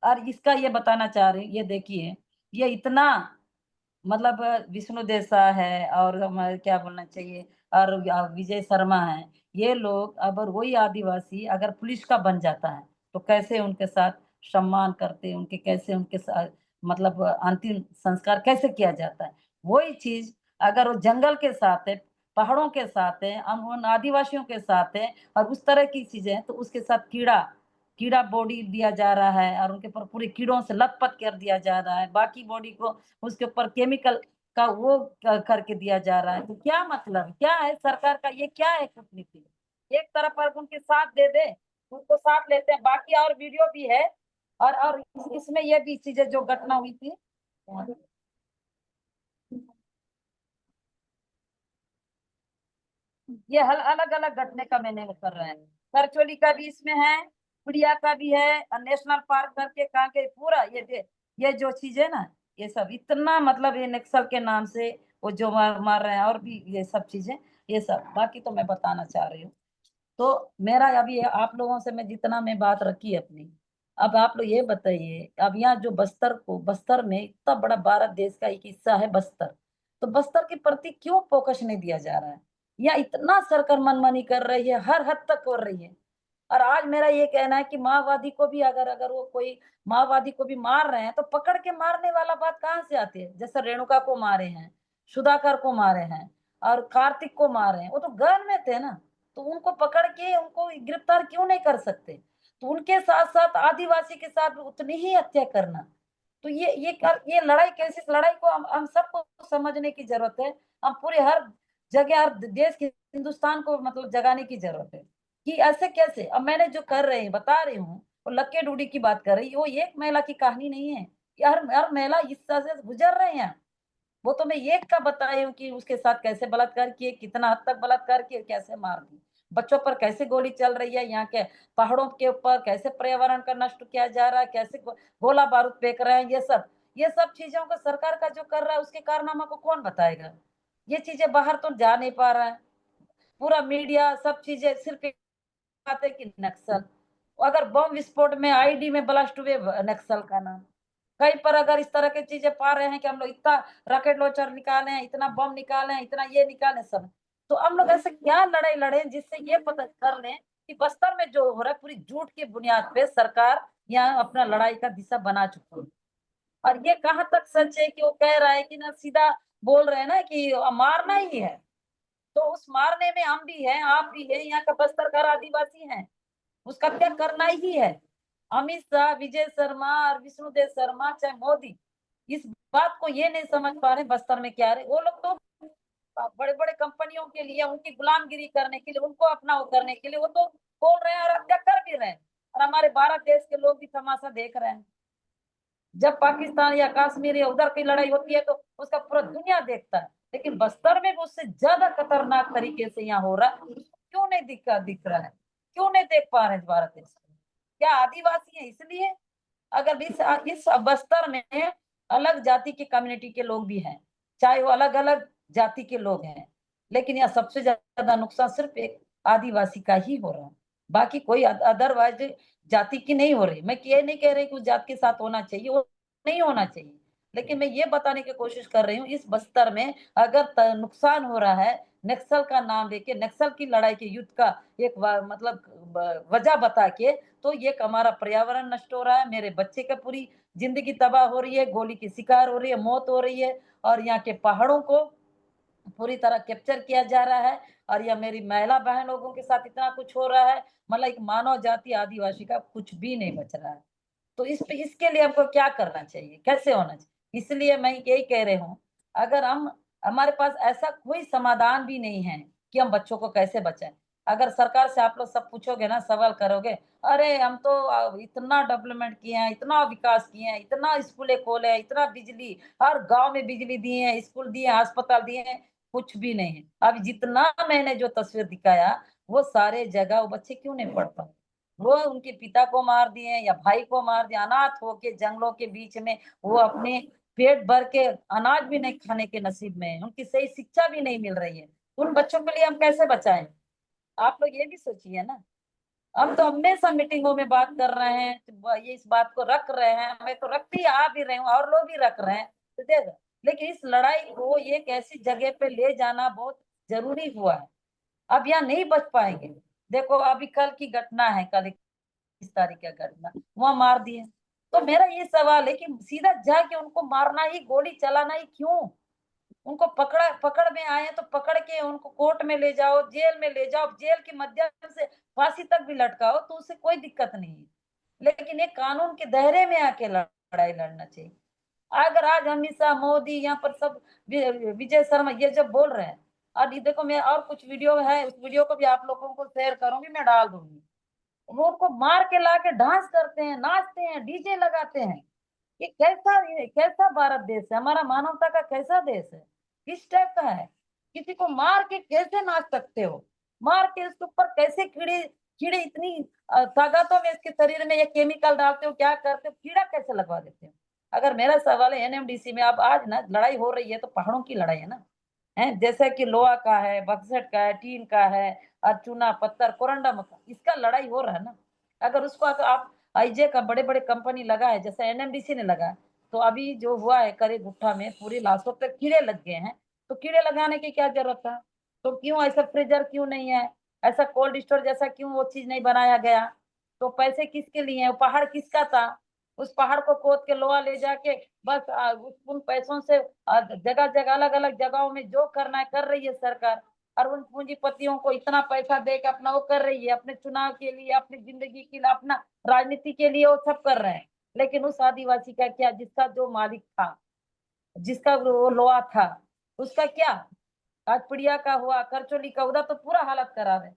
और इसका ये बताना चाह रही हूँ, ये देखिए, ये इतना मतलब विष्णु देसा है, और हमारे क्या बोलना चाहिए, और विजय शर्मा है, ये लोग अगर वही आदिवासी अगर पुलिस का बन जाता है तो कैसे उनके साथ सम्मान करते, उनके कैसे उनके साथ मतलब अंतिम संस्कार कैसे किया जाता है। वही चीज अगर वो जंगल के साथ है, पहाड़ों के साथ है, हम उन आदिवासियों के साथ है, और उस तरह की चीजें, तो उसके साथ कीड़ा कीड़ा बॉडी दिया जा रहा है, और उनके ऊपर पूरे कीड़ों से लथपथ कर दिया जा रहा है, बाकी बॉडी को उसके ऊपर केमिकल का वो करके दिया जा रहा है। तो क्या मतलब क्या है सरकार का, ये क्या है कूटनीति? एक तरफ पर उनके साथ दे दे, उनको साथ लेते हैं, बाकी और वीडियो भी है। और इसमें ये भी चीजें जो घटना हुई थी, ये अलग अलग घटने का मैंने वो कर रहे हैं। करचोली का भी इसमें है, बुढ़िया का भी है, और नेशनल पार्क करके कहा के पूरा ये जो चीज है ना, ये सब इतना मतलब ये नक्सल के नाम से वो जो मार रहे हैं, और भी ये सब चीजें, ये सब बाकी तो मैं बताना चाह रही हूँ। तो मेरा अभी आप लोगों से मैं जितना मैं बात रखी है अपनी, अब आप लोग ये बताइए, अब यहाँ जो बस्तर में इतना बड़ा भारत देश का एक हिस्सा है बस्तर, तो बस्तर के प्रति क्यों फोकस नहीं दिया जा रहा है? या इतना सरकार मनमानी कर रही है, हर हद तक कर रही है। और आज मेरा ये कहना है कि माओवादी को भी अगर अगर वो कोई माओवादी को भी मार रहे हैं, तो पकड़ के मारने वाला बात कहाँ से आती है? जैसे रेणुका को मारे हैं, सुधाकर को मारे हैं, और कार्तिक को मारे हैं, वो तो घर में थे ना, तो उनको पकड़ के उनको गिरफ्तार क्यों नहीं कर सकते? तो उनके साथ साथ आदिवासी के साथ भी उतनी ही हत्या करना, तो ये लड़ाई कैसी लड़ाई को हम सबको समझने की जरूरत है। हम पूरे हर जगह, हर देश के, हिंदुस्तान को मतलब जगाने की जरूरत है कि ऐसे कैसे। अब मैंने जो कर रहे हैं बता रही हूँ, वो लक्के डूडी की बात कर रही है, वो एक महिला की कहानी नहीं है, ये हर महिला इस तरह से गुजर रहे हैं। वो तो मैं एक का बताई हूँ कि उसके साथ कैसे बलात्कार किए, कितना हद तक बलात्कार किए, कैसे मार दी, बच्चों पर कैसे गोली चल रही है, यहाँ के पहाड़ों के ऊपर कैसे पर्यावरण का नष्ट किया जा रहा है, कैसे गोला बारूद फेंक रहे हैं, ये सब ये सब चीजों को सरकार का जो कर रहा है उसके कारनामा को कौन बताएगा? ये चीजें बाहर तो जा नहीं पा रहा है। पूरा मीडिया सब चीजें सिर्फ एक बात है कि नक्सल। अगर बम विस्फोट में आईडी में ब्लास्ट हुए नक्सल का नाम, कहीं पर अगर इस तरह की चीजें पा रहे हैं कि हम लोग इतना रॉकेट लॉन्चर निकाले हैं, इतना बम निकाले हैं, इतना ये निकाले सब, तो हम लोग ऐसे क्या लड़ाई लड़े जिससे ये पता कर लें कि बस्तर में जो हो रहा है पूरी झूठ की बुनियाद पे सरकार यहाँ अपना लड़ाई का दिशा बना चुकी है। और ये कहाँ तक सच है कि वो कह रहा है कि ना, सीधा बोल रहे हैं ना कि मारना ही है, तो उस मारने में हम भी हैं, आप भी हैं, यहाँ का बस्तर का आदिवासी हैं, उसका क्या करना ही है। अमित शाह, विजय शर्मा और विष्णुदेव शर्मा चाहे मोदी इस बात को ये नहीं समझ पा रहे बस्तर में क्या रहे। वो लोग तो बड़े बड़े कंपनियों के लिए उनकी गुलामगिरी करने के लिए, उनको अपना वो करने के लिए वो तो बोल रहे हैं और हत्या कर भी रहे हैं, और हमारे भारत देश के लोग भी तमाशा देख रहे हैं। जब पाकिस्तान या कश्मीर या उधर की लड़ाई होती है तो उसका पूरा दुनिया देखता है, लेकिन बस्तर में भी उससे ज्यादा खतरनाक तरीके से यहाँ हो रहा है। क्यों नहीं दिख रहा है? क्यों नहीं देख पा रहे हैं भारत देश में? क्या आदिवासी है इसलिए? अगर इस बस्तर में अलग जाति की कम्युनिटी के लोग भी हैं, चाहे वो अलग अलग जाति के लोग हैं, लेकिन यहाँ सबसे ज्यादा नुकसान सिर्फ एक आदिवासी का ही हो रहा है, बाकी कोई अदरवाइज जाति की नहीं हो रही। मैं ये नहीं कह रही कि उस जात के साथ होना चाहिए, वो नहीं होना चाहिए, लेकिन मैं ये बताने की कोशिश कर रही हूँ इस बस्तर में अगर नुकसान हो रहा है नक्सल का नाम लेके, नक्सल की लड़ाई के युद्ध का एक मतलब वजह बता के, तो ये हमारा पर्यावरण नष्ट हो रहा है, मेरे बच्चे का पूरी जिंदगी तबाह हो रही है, गोली की शिकार हो रही है, मौत हो रही है, और यहाँ के पहाड़ों को पूरी तरह कैप्चर किया जा रहा है, और यह मेरी महिला बहन लोगों के साथ इतना कुछ हो रहा है, मतलब एक मानव जाति आदिवासी का कुछ भी नहीं बच रहा है। तो इसके लिए हमको क्या करना चाहिए, कैसे होना चाहिए? इसलिए मैं यही कह रही हूँ, अगर हमारे पास ऐसा कोई समाधान भी नहीं है कि हम बच्चों को कैसे बचाएं। अगर सरकार से आप लोग सब पूछोगे ना, सवाल करोगे, अरे हम तो इतना डेवलपमेंट किए हैं, इतना विकास किए हैं, इतना स्कूलें खोले हैं, इतना बिजली हर गांव में बिजली दिए हैं, स्कूल दिए हैं, अस्पताल दिए हैं, कुछ भी नहीं है। अब जितना मैंने जो तस्वीर दिखाया वो सारे जगह वो बच्चे क्यों नहीं पढ़ पाए? वो उनके पिता को मार दिए या भाई को मार दिया, अनाथ होके जंगलों के बीच में वो अपने पेट भर के अनाज भी नहीं खाने के नसीब में है, उनकी सही शिक्षा भी नहीं मिल रही है। उन बच्चों के लिए हम कैसे बचाएं? आप लोग ये भी सोचिए ना। हम तो हमेशा मीटिंगों में बात कर रहे हैं, तो ये इस बात को रख रहे हैं, मैं तो रखती आ भी रही हूँ और लोग भी रख रहे हैं, तो देखो, लेकिन इस लड़ाई को एक ऐसी जगह पे ले जाना बहुत जरूरी हुआ है। अब यहाँ नहीं बच पाएंगे। देखो अभी कल की घटना है, कल 21 तारीख का घटना, वहां मार दिए। तो मेरा ये सवाल है कि सीधा जाके उनको मारना ही, गोली चलाना ही क्यों? उनको पकड़ में आए तो पकड़ के उनको कोर्ट में ले जाओ, जेल में ले जाओ, जेल के माध्यम से फांसी तक भी लटकाओ तो उससे कोई दिक्कत नहीं है, लेकिन एक कानून के दायरे में आके लड़ाई लड़ना चाहिए। अगर आज अमित शाह, मोदी, यहाँ पर सब विजय शर्मा ये जब बोल रहे हैं, और ये देखो मैं और कुछ वीडियो है, उस वीडियो को भी आप लोगों को शेयर करूंगी, मैं डाल दूंगी। वो उनको मार के ला के डांस करते हैं, नाचते हैं, डीजे लगाते हैं। ये कैसा भारत देश है? हमारा मानवता का कैसा देश है? किस टाइप का है? किसी को मार के कैसे नाच सकते हो? मार के उसके ऊपर कैसे कीड़े कीड़े इतनी ताकतों में इसके शरीर में ये केमिकल डालते हो, क्या करते हो, कीड़ा कैसे लगवा देते हो? अगर मेरा सवाल है एनएमडीसी में, अब आज ना लड़ाई हो रही है तो पहाड़ों की लड़ाई है ना, है जैसे कि लोहा का है, बक्सट का है, टीन का है, और चूना पत्थर कोरंडा मका, इसका लड़ाई हो रहा है ना। अगर उसको अगर आप आईजे का बड़े बड़े कंपनी लगा है, जैसे एनएमडीसी ने लगा है, तो अभी जो हुआ है करे गुट्ठा में पूरी लाशों पे कीड़े लग गए हैं, तो कीड़े लगाने की क्या जरूरत था? तो क्यों ऐसा फ्रीजर क्यों नहीं है, ऐसा कोल्ड स्टोर जैसा क्यों वो चीज नहीं बनाया गया? तो पैसे किसके लिए? वो पहाड़ किसका था? उस पहाड़ को खोद के लोहा ले जाके बस उन पैसों से जगह जगह अलग अलग जगहों में जो करना है कर रही है सरकार, और उन पूंजीपतियों को इतना पैसा दे के अपना वो कर रही है, अपने चुनाव के लिए, अपनी जिंदगी के लिए, अपना राजनीति के लिए वो सब कर रहे हैं। लेकिन उस आदिवासी का क्या, जिसका जो मालिक था, जिसका वो लोहा था, उसका क्या? आज पिड़िया का हुआ, करचोली का, उधर तो पूरा हालत खराब है।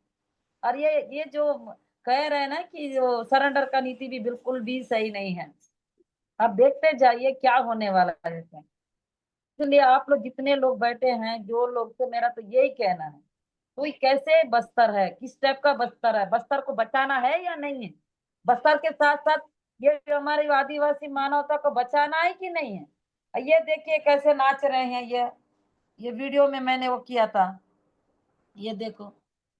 और ये जो कह रहे हैं ना कि जो सरेंडर का नीति भी बिल्कुल भी सही नहीं है। आप देखते जाइए क्या होने वाला है इसमें। इसलिए आप लोग जितने लोग बैठे हैं, जो लोग, से मेरा तो यही कहना है, कोई कैसे बस्तर है, किस टाइप का बस्तर है, बस्तर को बचाना है या नहीं है? बस्तर के साथ साथ ये जो हमारी आदिवासी मानवता को बचाना है कि नहीं है? ये देखिए कैसे नाच रहे हैं ये वीडियो में मैंने वो किया था। ये देखो,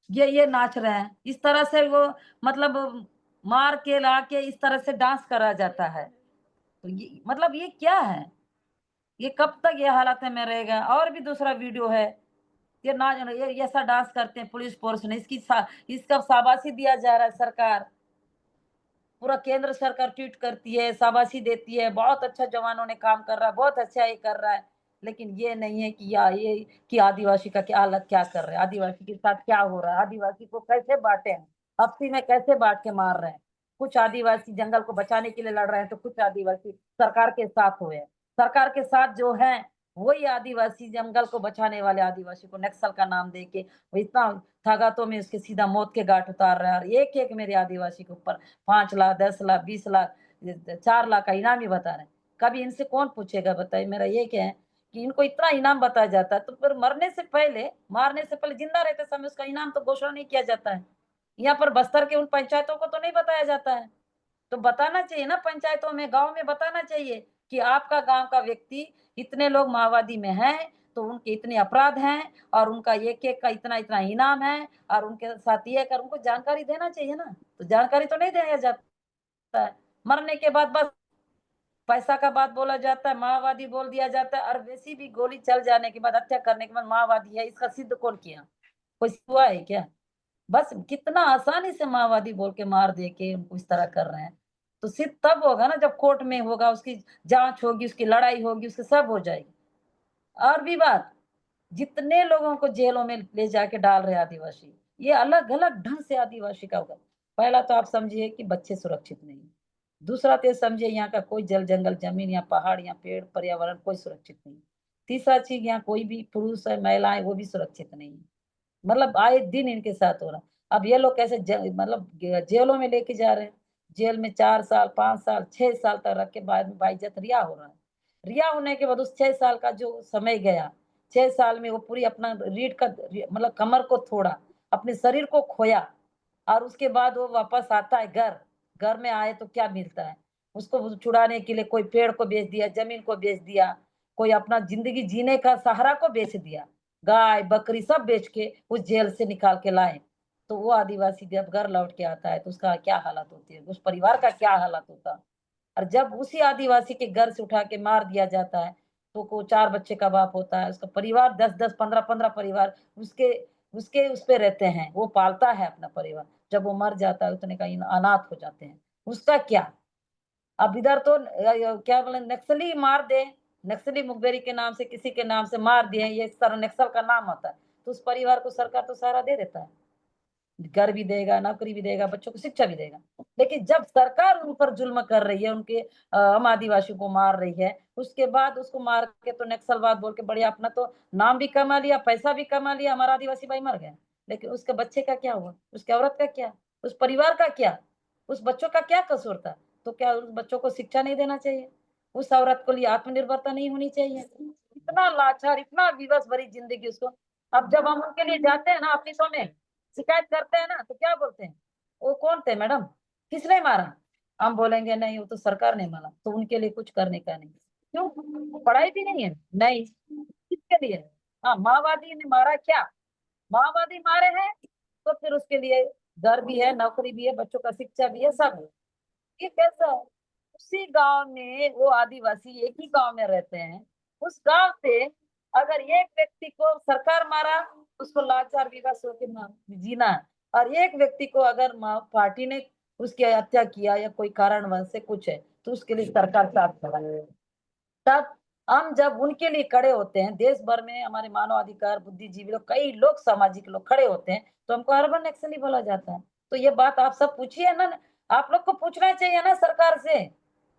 ये नाच रहे हैं। इस तरह से वो मतलब मार के ला के इस तरह से डांस करा जाता है। तो ये मतलब ये क्या है? ये कब तक ये हालत में रहेगा? और भी दूसरा वीडियो है। ये ऐसा डांस करते हैं पुलिस फोर्स ने, इसका शाबाशी दिया जा रहा है सरकार। पूरा केंद्र सरकार ट्वीट करती है, शाबाशी देती है, बहुत अच्छा जवानों ने काम कर रहा है, बहुत अच्छा ये कर रहा है। लेकिन ये नहीं है कि ये कि आदिवासी का क्या हालत क्या कर रहे हैं, आदिवासी के साथ क्या हो रहा है, आदिवासी को कैसे बांटे हैं, हफ्ती में कैसे बांट के मार रहे हैं। कुछ आदिवासी जंगल को बचाने के लिए लड़ रहे हैं, तो कुछ आदिवासी सरकार के साथ हुए हैं। सरकार के साथ जो है वही आदिवासी जंगल को बचाने वाले आदिवासी को नक्सल का नाम दे के वो इतना थागातों में उसके सीधा मौत के घाट उतार रहे हैं। और एक एक मेरे आदिवासी के ऊपर 5 लाख 10 लाख 20 लाख 4 लाख का इनाम ही बता रहे हैं। कभी इनसे कौन पूछेगा बताइए? मेरा ये क्या है कि इनको इतना इनाम बताया जाता है, तो फिर मरने से पहले मारने से पहले जिंदा रहते समय उसका इनाम तो घोषणा नहीं किया जाता है। यहाँ पर बस्तर के उन पंचायतों को तो नहीं बताया जाता है। तो बताना चाहिए ना, पंचायतों में गांव में बताना चाहिए कि आपका गांव का व्यक्ति इतने लोग माओवादी में हैं, तो उनके इतने अपराध हैं और उनका एक एक का इतना इतना इनाम है और उनके साथ ये कर, उनको जानकारी देना चाहिए ना। तो जानकारी तो नहीं दिया जाता है। मरने के बाद बस पैसा का बात बोला जाता है, माओवादी बोल दिया जाता है। और वैसी भी गोली चल जाने के बाद, हत्या करने के बाद माओवादी है, इसका सिद्ध कौन किया? कोई हुआ है क्या? बस कितना आसानी से माओवादी बोल के मार दे के उनको इस तरह कर रहे हैं। तो सिर्फ तब होगा ना जब कोर्ट में होगा, उसकी जांच होगी, उसकी लड़ाई होगी, उसकी सब हो जाएगी। और भी बात, जितने लोगों को जेलों में ले जाके डाल रहे आदिवासी, ये अलग अलग ढंग से आदिवासी का होगा। पहला तो आप समझिए कि बच्चे सुरक्षित नहीं है। दूसरा तो समझिए यहाँ का कोई जल जंगल जमीन या पहाड़ या पेड़ पर्यावरण कोई सुरक्षित नहीं। तीसरा चीज, यहाँ कोई भी पुरुष है महिलाएं वो भी सुरक्षित नहीं है। मतलब आए दिन इनके साथ हो रहा। अब ये लोग कैसे मतलब जेलों में लेके जा रहे हैं। जेल में 4 साल 5 साल 6 साल तक रख के बाद में बाइज्जत रिहा हो रहा है। रिहा होने के बाद उस 6 साल का जो समय गया, 6 साल में वो पूरी अपना रीढ़ का मतलब कमर को तोड़ा, अपने शरीर को खोया। और उसके बाद वो वापस आता है घर। घर में आए तो क्या मिलता है उसको? छुड़ाने के लिए कोई पेड़ को बेच दिया, जमीन को बेच दिया, कोई अपना जिंदगी जीने का सहारा को बेच दिया, गाय बकरी सब बेच के उस जेल से निकाल के लाए। तो वो आदिवासी जब घर लौट के आता है तो उसका क्या हालत होती है, उस परिवार का क्या हालत होता है। और जब उसी आदिवासी के घर से उठा के मार दिया जाता है, तो को 4 बच्चे का बाप होता है, उसका परिवार 10-10 15-15 परिवार उसके उसके उस पे रहते हैं, वो पालता है अपना परिवार। जब वो मर जाता है उतने का अनाथ हो जाते हैं, उसका क्या? अब इधर तो क्या बोले, नक्सली मार दे, नक्सली मुखबिरी के नाम से किसी के नाम से मार दिए, ये इस तरह नक्सल का नाम होता है, तो उस परिवार को सरकार तो सहारा दे देता है, घर भी देगा, नौकरी भी देगा, बच्चों को शिक्षा भी देगा। लेकिन जब सरकार उन पर जुल्म कर रही है, उनके हम आदिवासियों को मार रही है, उसके बाद उसको मार के तो नक्सलवाद बोल के बढ़िया अपना तो नाम भी कमा लिया, पैसा भी कमा लिया, हमारा आदिवासी भाई मर गए। लेकिन उसके बच्चे का क्या हुआ? उसके औरत का क्या? उस परिवार का क्या? उस बच्चों का क्या कसूर था? तो क्या उस बच्चों को शिक्षा नहीं देना चाहिए? उस औरत को लिए आत्मनिर्भरता नहीं होनी चाहिए? इतना लाचार, इतना विवश भरी जिंदगी उसको। अब जब हम उनके लिए जाते हैं ना ऑफिसों में, शिकायत करते हैं ना, तो क्या बोलते हैं? वो कौन थे मैडम, किसने मारा? हम बोलेंगे नहीं वो तो सरकार ने मारा, तो उनके लिए कुछ करने का नहीं। क्यों? पढ़ाई भी नहीं है? नहीं। किसके लिए? हाँ, माओवादी ने मारा क्या? माओवादी मारे हैं तो फिर उसके लिए घर भी है, नौकरी भी है, बच्चों का शिक्षा भी है, सब है। ये कैसा है? उसी गांव में वो आदिवासी एक ही गांव में रहते हैं। उस गांव से अगर एक व्यक्ति को सरकार मारा, उसको लाचार विवश होकर जीना है। और एक व्यक्ति को अगर पार्टी ने उसकी हत्या किया या कोई कारणवश से कुछ है, तो उसके लिए सरकार साथ खड़ा है। तब हम जब उनके लिए खड़े होते हैं, देश भर में हमारे मानव अधिकार बुद्धिजीवी लोग, कई लोग सामाजिक लोग खड़े होते हैं, तो हमको अर्बन नक्सली बोला जाता है। तो ये बात आप सब पूछिए ना, आप लोग को पूछना चाहिए ना सरकार से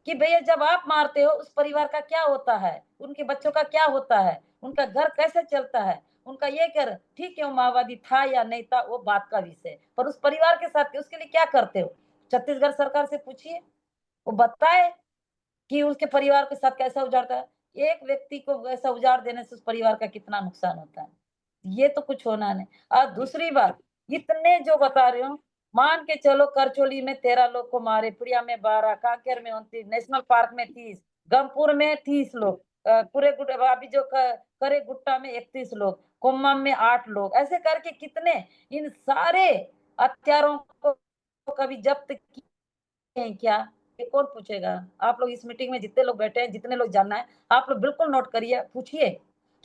कि भैया जब आप मारते हो उस परिवार का क्या होता है, उनके बच्चों का क्या होता है, उनका घर कैसे चलता है, उनका ये कर ठीक है वो माओवादी था या नहीं था वो बात का विषय, पर उस परिवार के साथ उसके लिए क्या करते हो? छत्तीसगढ़ सरकार से पूछिए, वो बताए कि उसके परिवार के साथ कैसा उजाड़ता है। एक व्यक्ति को ऐसा उजाड़ देने से उस परिवार का कितना नुकसान होता है, ये तो कुछ होना नहीं। और दूसरी बात, इतने जो बता रहे हो मान के चलो करचोली में 13 लोग को मारे, प्रिया में 12, कांकेर में 29, नेशनल पार्क में 30, गमपुर में 30 लोग, पूरे अभी जो करे गुट्टा में 31 लोग, कोम्मम में 8 लोग, ऐसे करके कितने इन सारे हत्यारों को कभी जब्त किए हैं क्या? ये कौन पूछेगा? आप लोग इस मीटिंग में जितने लोग बैठे हैं, जितने लोग जानना है, आप लोग बिल्कुल नोट करिए, पूछिए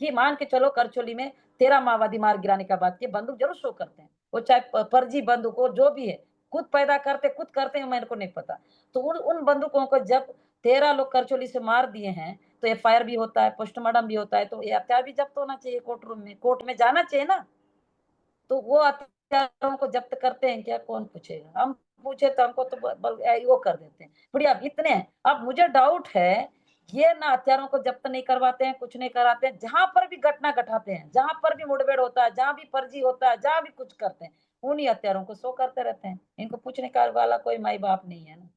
कि मान के चलो करचोली में 13 माओवादी मार गिराने का बात की, बंदूक जरूर शो करते हैं, वो चाहे फर्जी बंदूक हो, जो भी है, खुद पैदा करते, खुद करते हैं, मेरे को नहीं पता। तो उन बंदूकों को जब 13 लोग करचोली से मार दिए हैं, तो एफआईआर भी होता है, पोस्टमार्टम भी होता है, तो ये हथियार भी जब्त होना चाहिए कोर्ट रूम में, कोर्ट में जाना चाहिए ना। तो वो हथियारों को जब्त करते हैं क्या? कौन पूछेगा? हम पूछे तो हमको तो वो कर देते हैं। बढ़िया, अब इतने हैं। अब मुझे डाउट है, ये ना हथियारों को जब्त नहीं करवाते हैं, कुछ नहीं कराते हैं, जहां पर भी घटना घटाते हैं, जहां पर भी मुठभेड़ होता है, जहां भी फर्जी होता है, जहां भी कुछ करते हैं, उन्हीं हथियारों को शो करते रहते हैं। इनको पूछने का वाला कोई माई बाप नहीं है ना।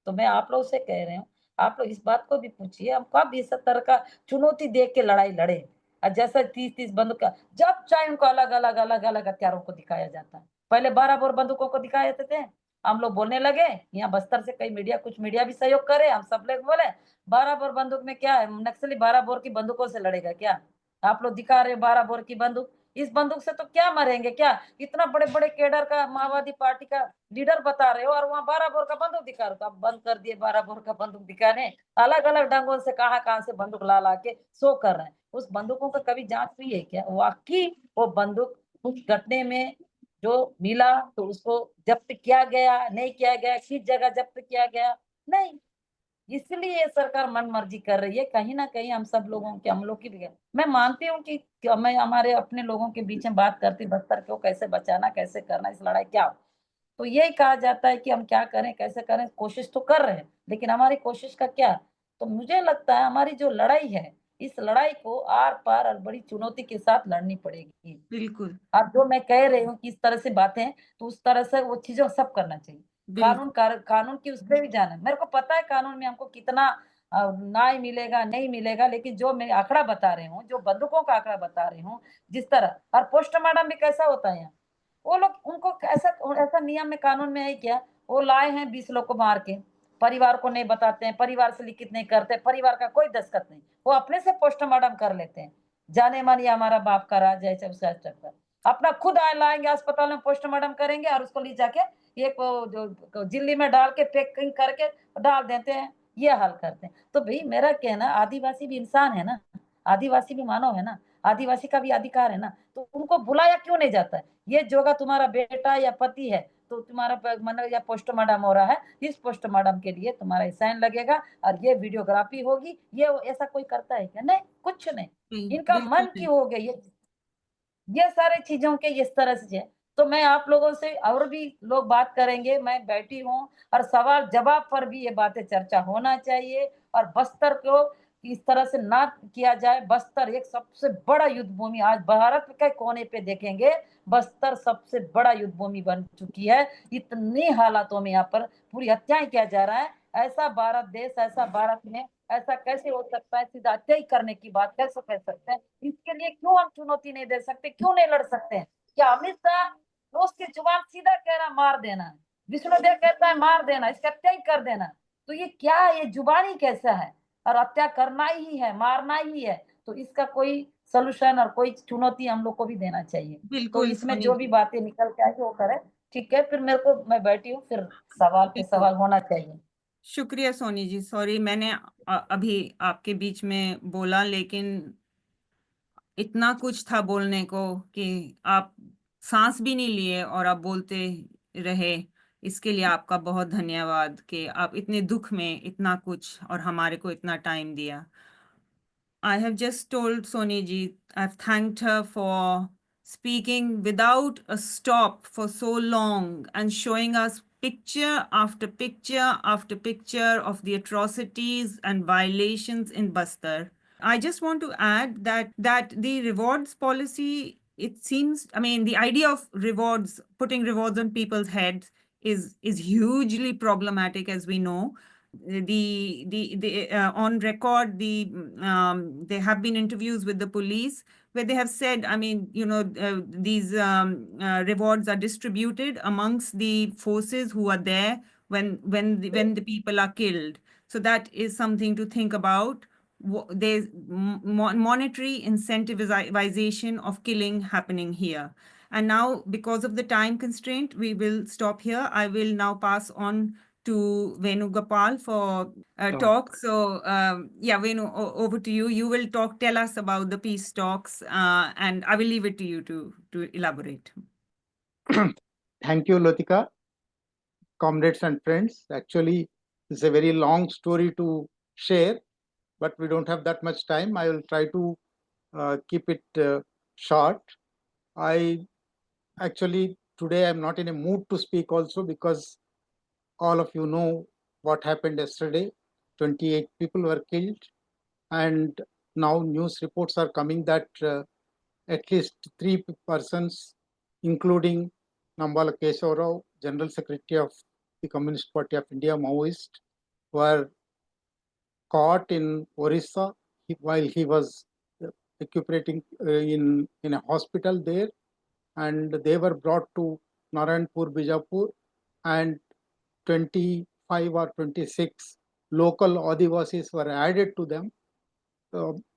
तो मैं आप लोग से कह रही हूँ, आप लोग इस बात को भी पूछिए, हम कब इस तरह का चुनौती देख के लड़ाई लड़े? जैसा 30-30 बंदूक का, जब चाहे उनको अलग-अलग हथियारों को दिखाया जाता है। पहले 12 बोर बंदूकों को दिखाए देते थे, हम लोग बोलने लगे, यहाँ बस्तर से कई मीडिया, कुछ मीडिया भी सहयोग करे, हम सब लोग बोले 12 बोर बंदूक में क्या है, नक्सली 12 बोर की बंदूकों से लड़ेगा क्या? आप लोग दिखा रहे हो 12 बोर की बंदूक, इस बंदूक से तो क्या मरेंगे क्या? इतना बड़े-बड़े कैडर का माओवादी पार्टी का लीडर बता रहे हो और वहाँ 12 बोर का बंदूक दिखा रहे हो, तो अब बंद कर दिए 12 बोर का बंदूक दिखाने, अलग-अलग ढंगों से कहाँ-कहाँ से बंदूक ला के शो कर रहे हैं। उस बंदूकों का कभी जांच हुई है क्या? वाकई वो बंदूक उस घटने में जो मिला तो उसको जब्त किया गया, नहीं किया गया, किस जगह जब्त किया गया? नहीं। इसलिए ये सरकार मनमर्जी कर रही है, कहीं न कहीं हम सब लोगों की, हम लोग की भी है। मैं मानती हूँ कि मैं हमारे अपने लोगों के बीच में बात करती, बस्तर को कैसे बचाना, कैसे करना, इस लड़ाई क्या हो? तो यही कहा जाता है कि हम क्या करें, कैसे करें, कोशिश तो कर रहे हैं, लेकिन हमारी कोशिश का क्या? तो मुझे लगता है हमारी जो लड़ाई है, इस लड़ाई को आर-पार और बड़ी चुनौती के साथ लड़नी पड़ेगी। बिल्कुल, अब जो मैं कह रही हूँ कि इस तरह से बातें, तो उस तरह से वो चीज़ें सब करना चाहिए। बिल्कुल, कानून की उसपे भी जाना है। मेरे को पता है कानून में हमको कितना न्याय मिलेगा, नहीं मिलेगा, लेकिन जो मैं आंकड़ा बता रही हूँ, जो बंदूकों का आंकड़ा बता रही हूँ, जिस तरह और पोस्टमार्टम भी कैसा होता है यहाँ? वो लोग उनको ऐसा ऐसा नियम में, कानून में है क्या? वो लाए हैं 20 लोग को मार के, परिवार को नहीं बताते हैं, परिवार से लिखित नहीं करते, परिवार का कोई दस्तखत नहीं। वो अपने से पोस्टमार्टम कर लेते हैं। जाने-माने हमारा बाप का राज है, ऐसा उसका चक्कर। अपना खुद लाएँगे अस्पताल में, पोस्टमार्टम करेंगे और उसको ले जाके एक वो जो झिल्ली में डाल के पैकिंग करके डाल देते हैं, ये हाल करते हैं। तो भई मेरा कहना, आदिवासी भी इंसान है ना, आदिवासी भी मानव है ना, आदिवासी का भी अधिकार है ना, तो उनको बुलाया क्यों नहीं जाता है? ये जोगा तुम्हारा बेटा या पति है, तो तुम्हारा मतलब या पोस्टमार्टम हो रहा है, इस पोस्टमार्टम के लिए तुम्हारा साइन लगेगा और ये वीडियोग्राफी होगी, ये ऐसा कोई करता है क्या? नहीं, कुछ नहीं। नहीं, इनका बिल्कुल मन की नहीं। हो गई है। ये सारे चीज़ों के इस तरह से है। तो मैं आप लोगों से और भी लोग बात करेंगे, मैं बैठी हूँ और सवाल-जवाब पर भी ये बातें चर्चा होना चाहिए और बस्तर को इस तरह से ना किया जाए। बस्तर एक सबसे बड़ा युद्ध भूमि, आज भारत के कोने पे देखेंगे, बस्तर सबसे बड़ा युद्ध भूमि बन चुकी है। इतनी हालातों में यहाँ पर पूरी हत्याएँ किया जा रहा है। ऐसा भारत देश, ऐसा भारत में ऐसा कैसे हो सकता है? सीधा हत्या ही करने की बात कैसे कह सकते हैं? इसके लिए क्यों हम चुनौती नहीं दे सकते? क्यों नहीं लड़ सकते हैं? क्या अमित शाह रोज की जुबान सीधा कह रहा मार देना है, विष्णुदेव कहता है मार देना, इसकी हत्या ही कर देना। तो ये क्या है? ये जुबान ही कैसा है? और हत्या करना ही है, मारना ही है। तो इसका कोई सॉल्यूशन और कोई चुनौती हम लोग को भी देना चाहिए। तो बिल्कुल, इसमें सोनी जो भी जी, बातें निकल के आए वो करें। ठीक है, फिर मैं बैठी हूँ, फिर सवाल पे बिल्कुल। सवाल होना चाहिए। शुक्रिया सोनी जी, सॉरी मैंने अभी आपके बीच में बोला, लेकिन इतना कुछ था बोलने को कि आप साँस भी नहीं लिए और आप बोलते रहे। इसके लिए आपका बहुत धन्यवाद कि आप इतने दुःख में इतना कुछ और हमारे को इतना टाइम दिया। I have just told Soni ji, I've thanked her for speaking without a stop for so long and showing us picture after picture after picture of the atrocities and violations in Bastar. I just want to add that the rewards policy, it seems, I mean, the idea of rewards, putting rewards on people's heads is hugely problematic, as we know. On record, there have been interviews with the police where they have said, I mean, these rewards are distributed amongst the forces who are there when the people are killed. So that is something to think about. There's monetary incentivization of killing happening here. And now, because of the time constraint, we will stop here. I will now pass on to Venugopal for talk. So, yeah, Venu, over to you. You will tell us about the peace talks, and I will leave it to you to elaborate. Thank you, Latika. Comrades and friends, actually, it's a very long story to share, but we don't have that much time. I will try to keep it short. I actually, today I'm not in a mood to speak also, because all of you know what happened yesterday. 28 people were killed, and now news reports are coming that at least 3 persons, including Nambala Keshav Rao, General Secretary of the Communist Party of India, Maoist, were caught in Orissa while he was recuperating in a hospital there, and they were brought to Narayanpur, Bijapur, and 25 or 26 local Adivasis were added to them.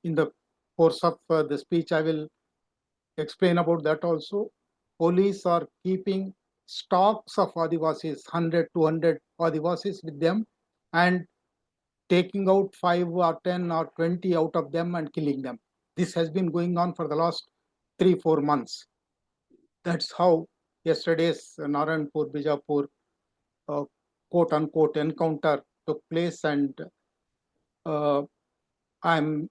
In the course of the speech, I will explain about that also. Police are keeping stocks of Adivasis, 100, 200 Adivasis with them, and taking out 5 or 10 or 20 out of them and killing them. This has been going on for the last 3-4 months. That's how yesterday's Narayanpur, Bijapur quote-unquote encounter took place, and I'm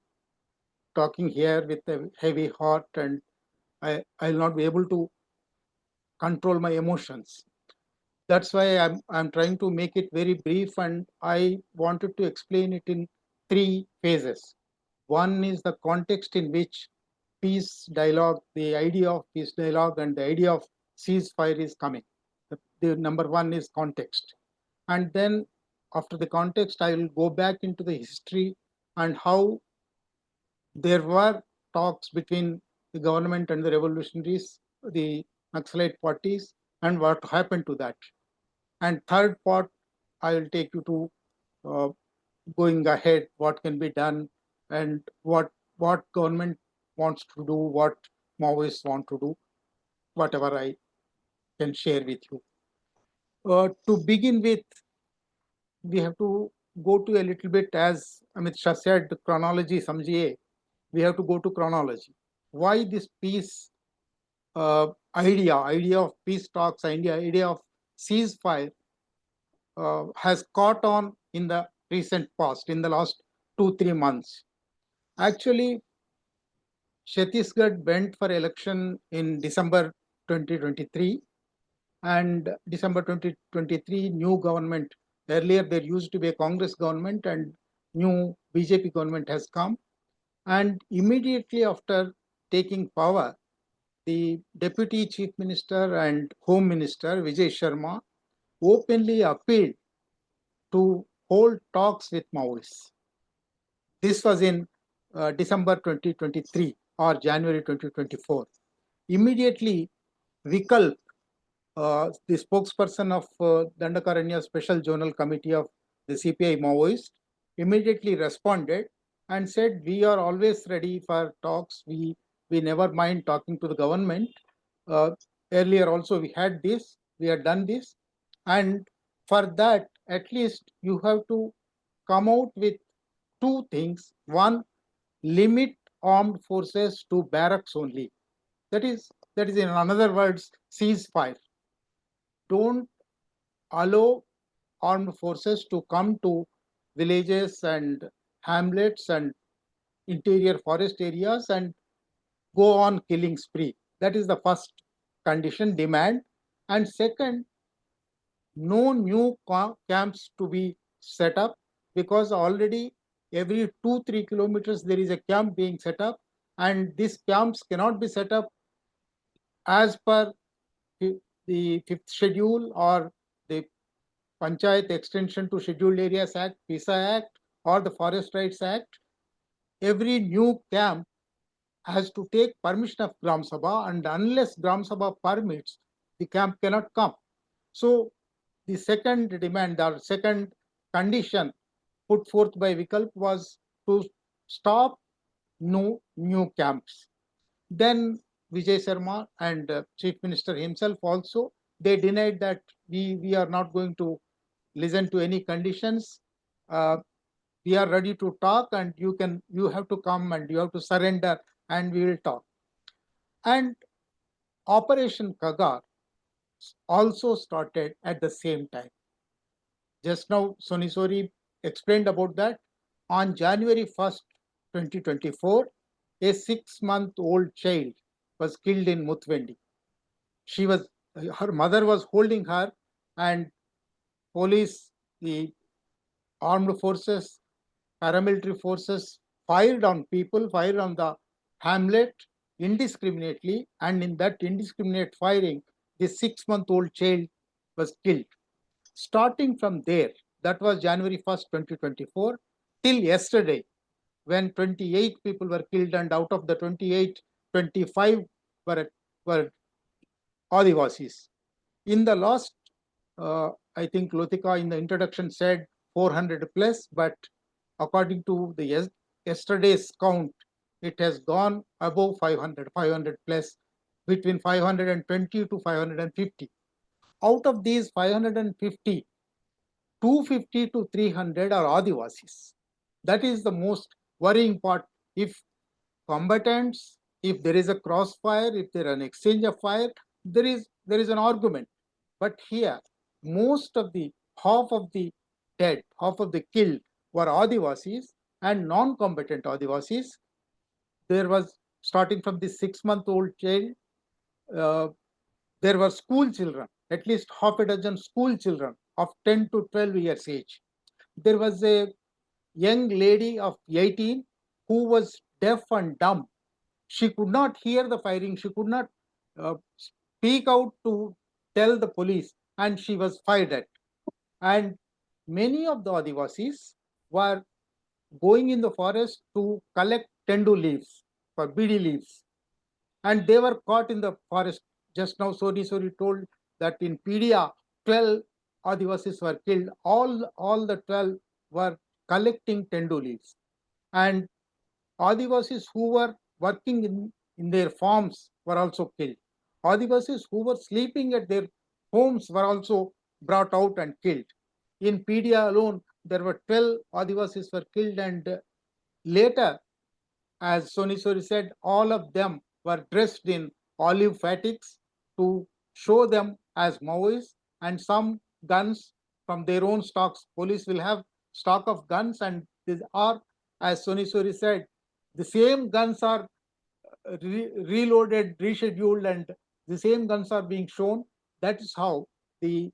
talking here with a heavy heart, and I'll not be able to control my emotions. That's why I'm trying to make it very brief, and I wanted to explain it in 3 phases. One is the context in which peace dialogue, the idea of peace dialogue and the idea of ceasefire is coming. The number 1 is context. And then after the context, I will go back into the history and how there were talks between the government and the revolutionaries, the Naxalite parties, and what happened to that. And third part, I will take you to going ahead, what can be done, and what government wants to do, what Maoists want to do, whatever I can share with you. To begin with, we have to go to a little bit, as Amit Shah said, chronology samjhiye. We have to go to chronology. Why this peace idea of peace talks, idea of ceasefire has caught on in the recent past, in the last 2-3 months. Actually, Chhattisgarh went for election in December 2023, and December 2023, new government. Earlier, there used to be a Congress government, and new BJP government has come. And immediately after taking power, the Deputy Chief Minister and Home Minister, Vijay Sharma, openly appealed to hold talks with Maoists. This was in December 2023 or January 2024. Immediately, Vikalp, the spokesperson of Dandakaranya Special Zonal Committee of the CPI Maoist, immediately responded and said, we are always ready for talks. We never mind talking to the government. Earlier also we had this, we had done this. And for that, at least you have to come out with 2 things. One, limit armed forces to barracks only. That is in other words, ceasefire. Don't allow armed forces to come to villages and hamlets and interior forest areas and go on killing spree. That is the first condition, demand. And second, no new camps to be set up, because already every 2-3 kilometers there is a camp being set up, and these camps cannot be set up as per the 5th schedule or the Panchayat Extension to Scheduled Areas Act, PISA Act, or the Forest Rights Act, every new camp has to take permission of Gram Sabha, and unless Gram Sabha permits, the camp cannot come. So the second demand or second condition put forth by Vikalp was to stop no new camps. Then Vijay Sharma and Chief Minister himself also, they denied that we are not going to listen to any conditions. We are ready to talk, and you have to come and you have to surrender, and we will talk. And Operation Kagar also started at the same time. Just now, Sonisori explained about that. On January 1st, 2024, a 6-month-old child was killed in Mutvendi. Her mother was holding her, and police, the armed forces, paramilitary forces fired on people, fired on the hamlet indiscriminately, and in that indiscriminate firing, the 6-month-old child was killed. Starting from there, that was January 1st, 2024, till yesterday, when 28 people were killed, and out of the 28, 25 were Adivasis. In the last, I think Lotika in the introduction said 400 plus, but according to the yesterday's count, it has gone above 500 plus, between 520 to 550. Out of these 550, 250 to 300 are Adivasis. That is the most worrying part. If combatants, if there is a crossfire, if there is an exchange of fire, there is an argument. But here, half of the dead, half of the killed were Adivasis and non-combatant Adivasis. There was, starting from the 6-month-old child, there were school children, at least half a dozen school children of 10 to 12 years age. There was a young lady of 18 who was deaf and dumb. She could not hear the firing. She could not speak out to tell the police, and she was fired at. And many of the Adivasis were going in the forest to collect tendu leaves, for bidi leaves. And they were caught in the forest. Just now Sonisori told that in Pedia, 12 Adivasis were killed. All the 12 were collecting tendu leaves. And Adivasis who were working in their farms were also killed. Adivasis who were sleeping at their homes were also brought out and killed. In Pedia alone, there were 12 Adivasis were killed, and later, as Sonisori said, all of them were dressed in olive fatigues to show them as Maoists, and some guns from their own stocks. Police will have stock of guns, and these are, as Sonisori said, the same guns are reloaded, rescheduled, and the same guns are being shown. That is how the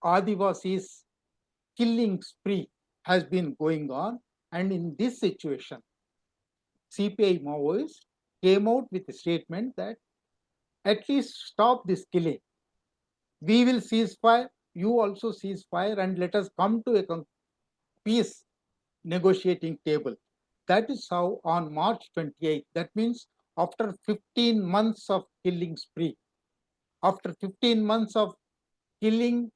Adivasis killing spree has been going on. And in this situation, CPI Maoists came out with a statement that at least stop this killing. We will cease fire, you also cease fire, and let us come to a peace negotiating table. That is how on March 28th, that means after 15 months of killing spree, after 15 months of killing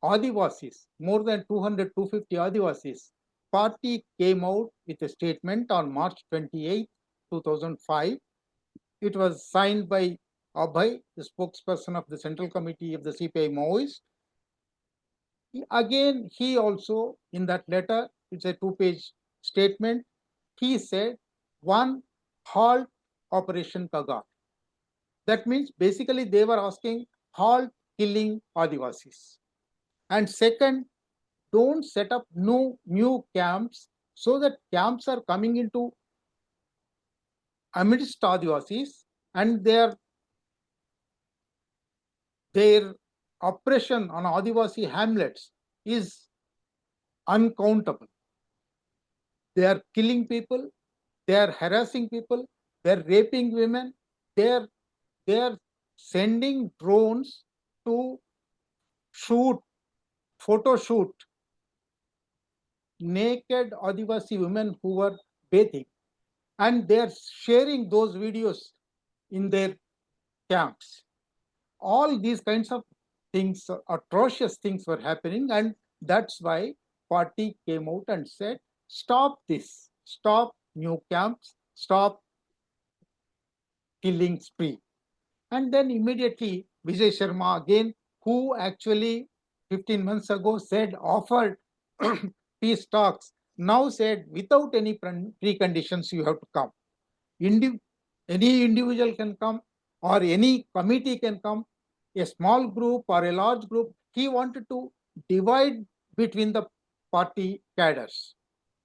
Adivasis, more than 200, 250 Adivasis, party came out with a statement on March 28, 2005. It was signed by Abhay, the spokesperson of the Central Committee of the CPI Maoists. Again, he also, in that letter, it's a 2-page statement, he said, one, halt Operation Kagar. That means basically they were asking, halt killing Adivasis. And second, don't set up new camps, so that camps are coming into amidst Adivasis, and their oppression on Adivasi hamlets is uncountable. They are killing people, they are harassing people, they are raping women, they are sending drones to shoot photo shoot naked Adivasi women who were bathing, and they are sharing those videos in their camps. All these kinds of things, atrocious things were happening, and that's why party came out and said, stop this, stop new camps, stop killing spree. And then immediately Vijay Sharma again, who actually 15 months ago said, offered peace talks, now said without any preconditions you have to come. Any individual can come or any committee can come, a small group or a large group. He wanted to divide between the party cadres.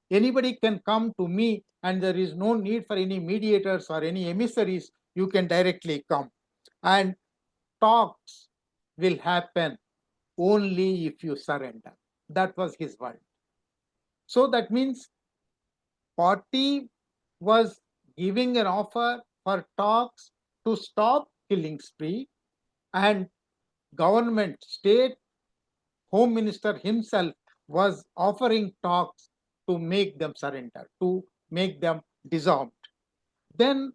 Anybody can come to me and there is no need for any mediators or any emissaries. You can directly come. And talks will happen only if you surrender. That was his word. So that means party was giving an offer for talks to stop killing spree, and government, state home minister himself was offering talks to make them surrender, to make them disarmed. Then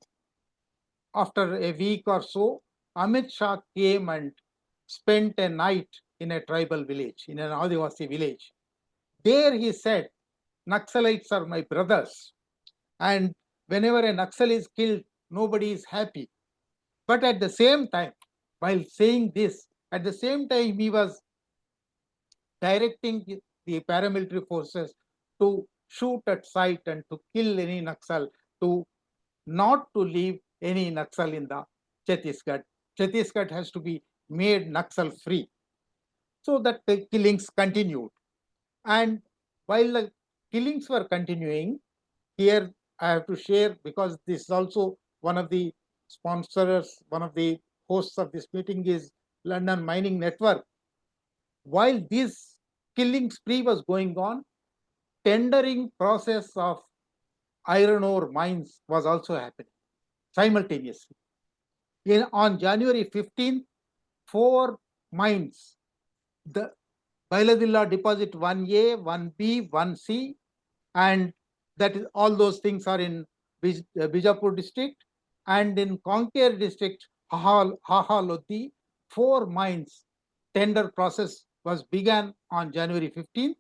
after a week or so, Amit Shah came and spent a night in a tribal village, in an Adivasi village. There he said, Naxalites are my brothers. And whenever a Naxal is killed, nobody is happy. But at the same time, while saying this, at the same time, he was directing the paramilitary forces to shoot at sight and to kill any Naxal, to not to leave any Naxal in the Chhattisgarh. Chhattisgarh has to be made Naxal free. So that the killings continued. And while the killings were continuing, here I have to share, because this is also one of the sponsors, one of the hosts of this meeting is London Mining Network. While this killing spree was going on, tendering process of iron ore mines was also happening simultaneously. On January 15th, 4 mines, the Bailadilla Deposit 1A, 1B, 1C, and that is all those things are in Bijapur district, and in Conquer district, Haha Lodhi, 4 mines tender process was began on January 15th,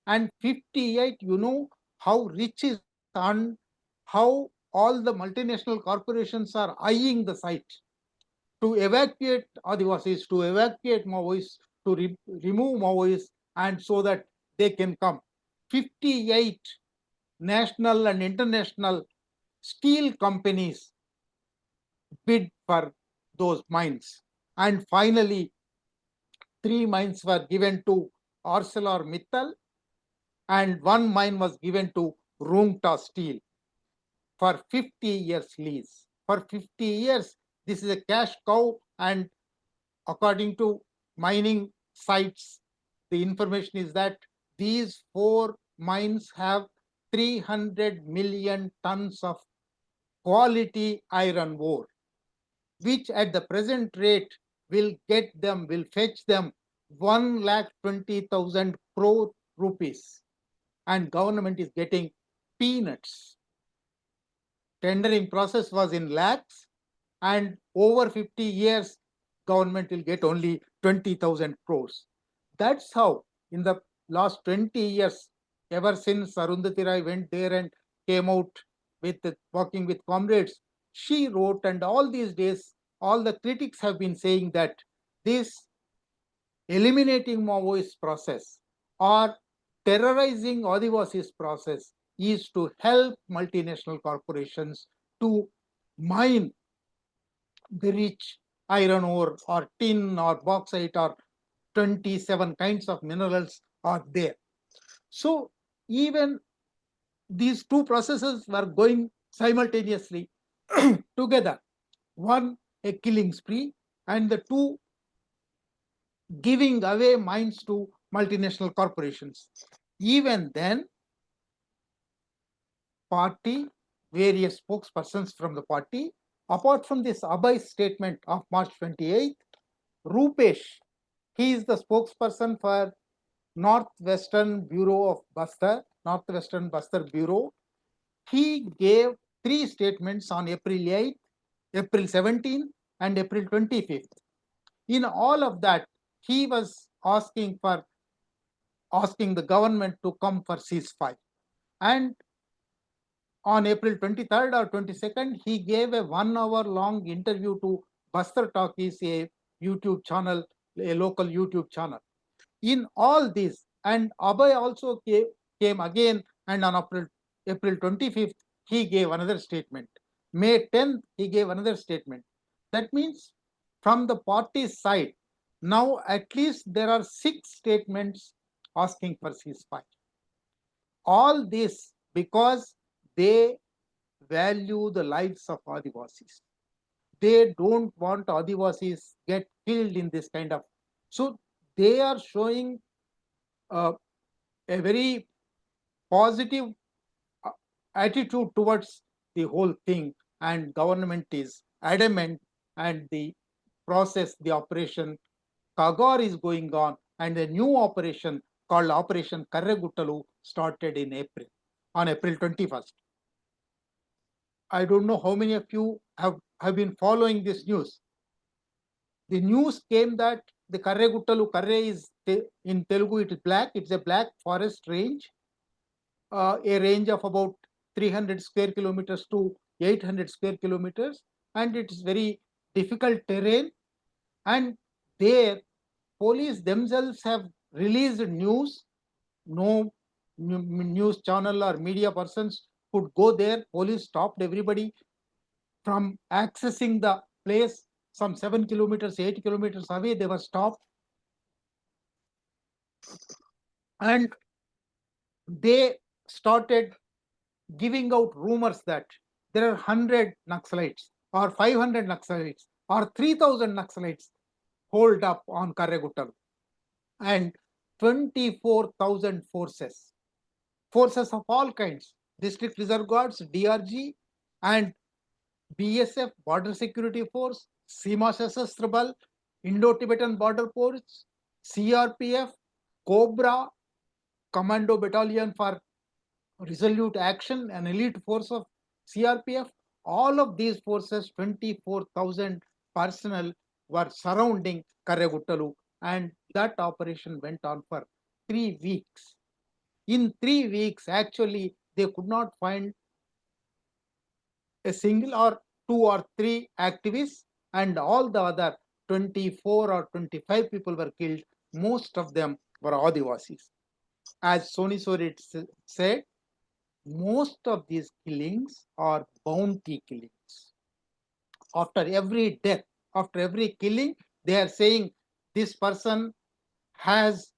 and 58, you know how rich is and how all the multinational corporations are eyeing the site to evacuate Adivasis, to evacuate Maoists, to remove Maoists, and so that they can come. 58 national and international steel companies bid for those mines. And finally, 3 mines were given to ArcelorMittal and 1 mine was given to Rungta Steel for 50 years lease. For 50 years, this is a cash cow, and according to mining sites, the information is that these 4 mines have 300 million tons of quality iron ore, which at the present rate will fetch them 1,20,000 crore rupees, and government is getting peanuts. Tendering process was in lakhs, and over 50 years, government will get only 20,000 crores. That's how in the last 20 years, ever since Arundhati Roy went there and came out with walking with comrades, she wrote, and all these days, all the critics have been saying that this eliminating Maoist process or terrorizing Adivasis process is to help multinational corporations to mine the rich iron ore or tin or bauxite or 27 kinds of minerals are there. So even these 2 processes were going simultaneously together. One, a killing spree, and the 2, giving away mines to multinational corporations. Even then, party, various spokespersons from the party, apart from this Abhay's statement of March 28th, Rupesh, he is the spokesperson for Northwestern Bureau of Bastar, Northwestern Bastar Bureau. He gave 3 statements on April 8th, April 17th, and April 25th. In all of that, he was asking the government to come for ceasefire. And on April 23rd or 22nd, he gave a 1 hour long interview to Bastar Talkies, a YouTube channel, a local YouTube channel. In all this, and Abhay also came again, and on April 25th, he gave another statement. May 10th, he gave another statement. That means from the party's side, now at least there are 6 statements asking for ceasefire. All this because they value the lives of Adivasis. They don't want Adivasis get killed in this kind of. So they are showing a very positive attitude towards the whole thing, and government is adamant, and the process, the operation Kagor is going on, and a new operation called Operation Karreguttalu started on April 21st. I don't know how many of you have been following this news. The news came that the Karreguttalu, Karre is in Telugu, it is black. It's a black forest range, a range of about 300 square kilometers to 800 square kilometers, and it is very difficult terrain. And there, police themselves have released news. No news channel or media persons could go there. Police stopped everybody from accessing the place. Some 7 kilometers, 8 kilometers away, they were stopped. And they started giving out rumors that there are 100 Naxalites or 500 Naxalites or 3,000 Naxalites holed up on Karreguttalu, and 24,000 forces of all kinds, District Reserve Guards, DRG, and BSF, Border Security Force, Seema Sashastra Bal, Indo-Tibetan Border Force, CRPF, Cobra, Commando Battalion for Resolute Action, an elite force of CRPF. All of these forces, 24,000 personnel, were surrounding Karreguttalu, and that operation went on for 3 weeks. In 3 weeks, actually, they could not find a single or 2 or 3 activists, and all the other 24 or 25 people were killed. Most of them were Adivasis. As Soni Sorit said, most of these killings are bounty killings. After every death, after every killing, they are saying this person has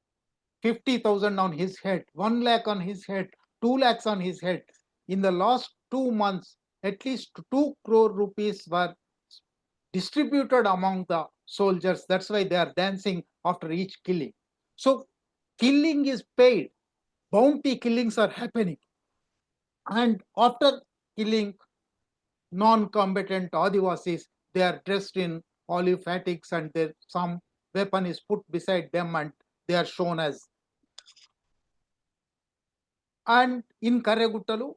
50,000 on his head, 1 lakh on his head, 2 lakhs on his head. In the last 2 months, at least 2 crore rupees were distributed among the soldiers. That's why they are dancing after each killing. So killing is paid. Bounty killings are happening. And after killing non-combatant Adivasis, they are dressed in olive fatigues, and some weapon is put beside them, and they are shown as. And in Karreguttalu,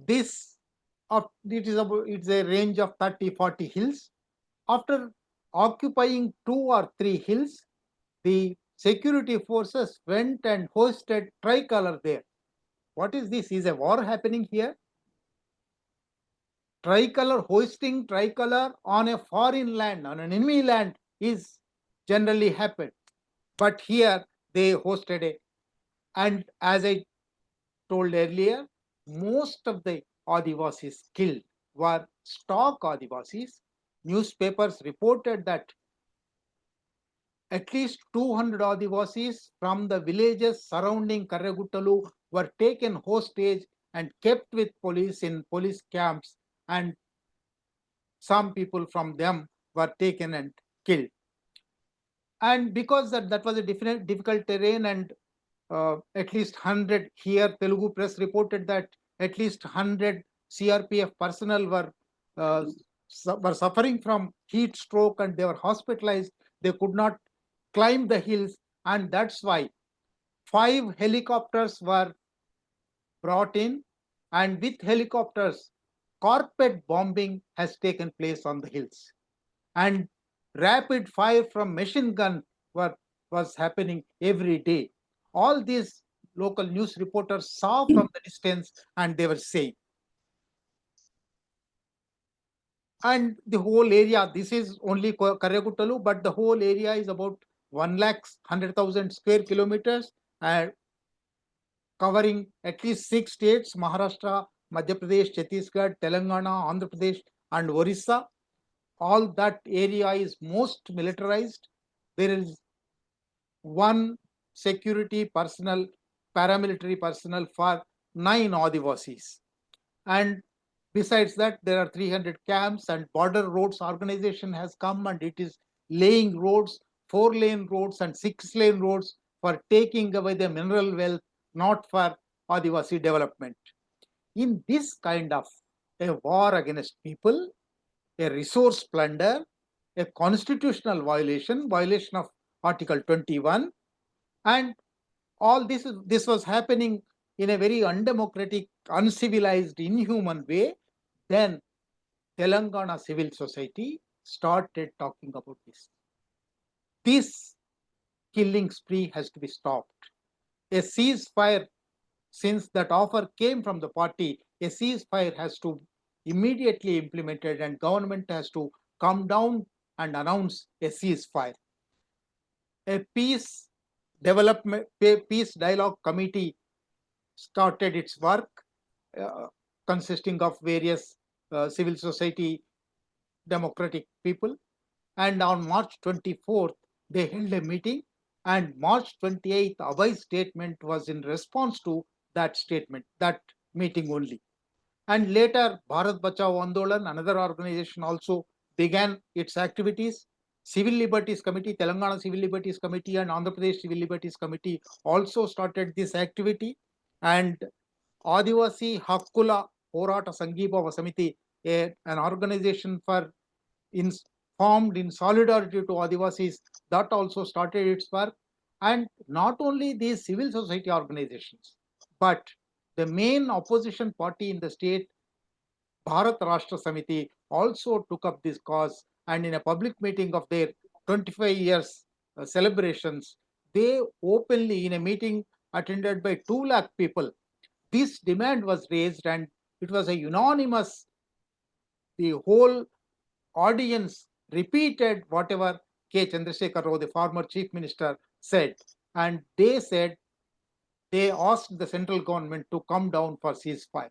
it's a range of 30-40 hills. After occupying 2 or 3 hills, the security forces went and hoisted tricolor there. What is this? Is a war happening here? Hoisting tricolor on a foreign land, on an enemy land, is generally happened. But here they hosted it. And as I told earlier, most of the Adivasis killed were stock Adivasis. Newspapers reported that at least 200 Adivasis from the villages surrounding Karreguttalu were taken hostage and kept with police in police camps, and some people from them were taken and killed. And because that was a difficult terrain, and at least 100 here, Telugu press reported that at least 100 CRPF personnel were suffering from heat stroke, and they were hospitalized. They could not climb the hills, and that's why 5 helicopters were brought in, and with helicopters, carpet bombing has taken place on the hills. And rapid fire from machine gun was happening every day. All these local news reporters saw from the distance, and they were saying. And the whole area, this is only Karagutalu, but the whole area is about 1,100,000 square kilometers, covering at least 6 states: Maharashtra, Madhya Pradesh, Chhattisgarh, Telangana, Andhra Pradesh, and Orissa. All that area is most militarized. There is one security personnel, paramilitary personnel for 9 Adivasis. And besides that, there are 300 camps, and Border Roads Organization has come, and it is laying roads, 4-lane roads and 6-lane roads, for taking away the mineral wealth, not for Adivasi development. In this kind of a war against people, a resource plunder, a constitutional violation of Article 21, and all this was happening in a very undemocratic, uncivilized, inhuman way. Then Telangana civil society started talking about this. This killing spree has to be stopped. A ceasefire, since that offer came from the party, a ceasefire has to immediately implemented, and government has to come down and announce a ceasefire. A peace dialogue committee started its work, consisting of various civil society democratic people, and on March 24th they held a meeting, and March 28th Abhai's statement was in response to that statement, that meeting only. And later Bharat Bachao Andolan, another organization, also began its activities. Civil Liberties Committee, Telangana Civil Liberties Committee, and Andhra Pradesh Civil Liberties Committee also started this activity. And Adivasi Hakkula Porata Sanghibhava Samiti, an organization formed in solidarity to Adivasis, that also started its work. And not only these civil society organizations, but the main opposition party in the state, Bharat Rashtra Samiti, also took up this cause, and in a public meeting of their 25 years celebrations, they openly, in a meeting attended by 2 lakh people, this demand was raised, and it was a unanimous, the whole audience repeated whatever K. Chandrasekhar Rao, the former chief minister, said. And they said, they asked the central government to come down for ceasefire.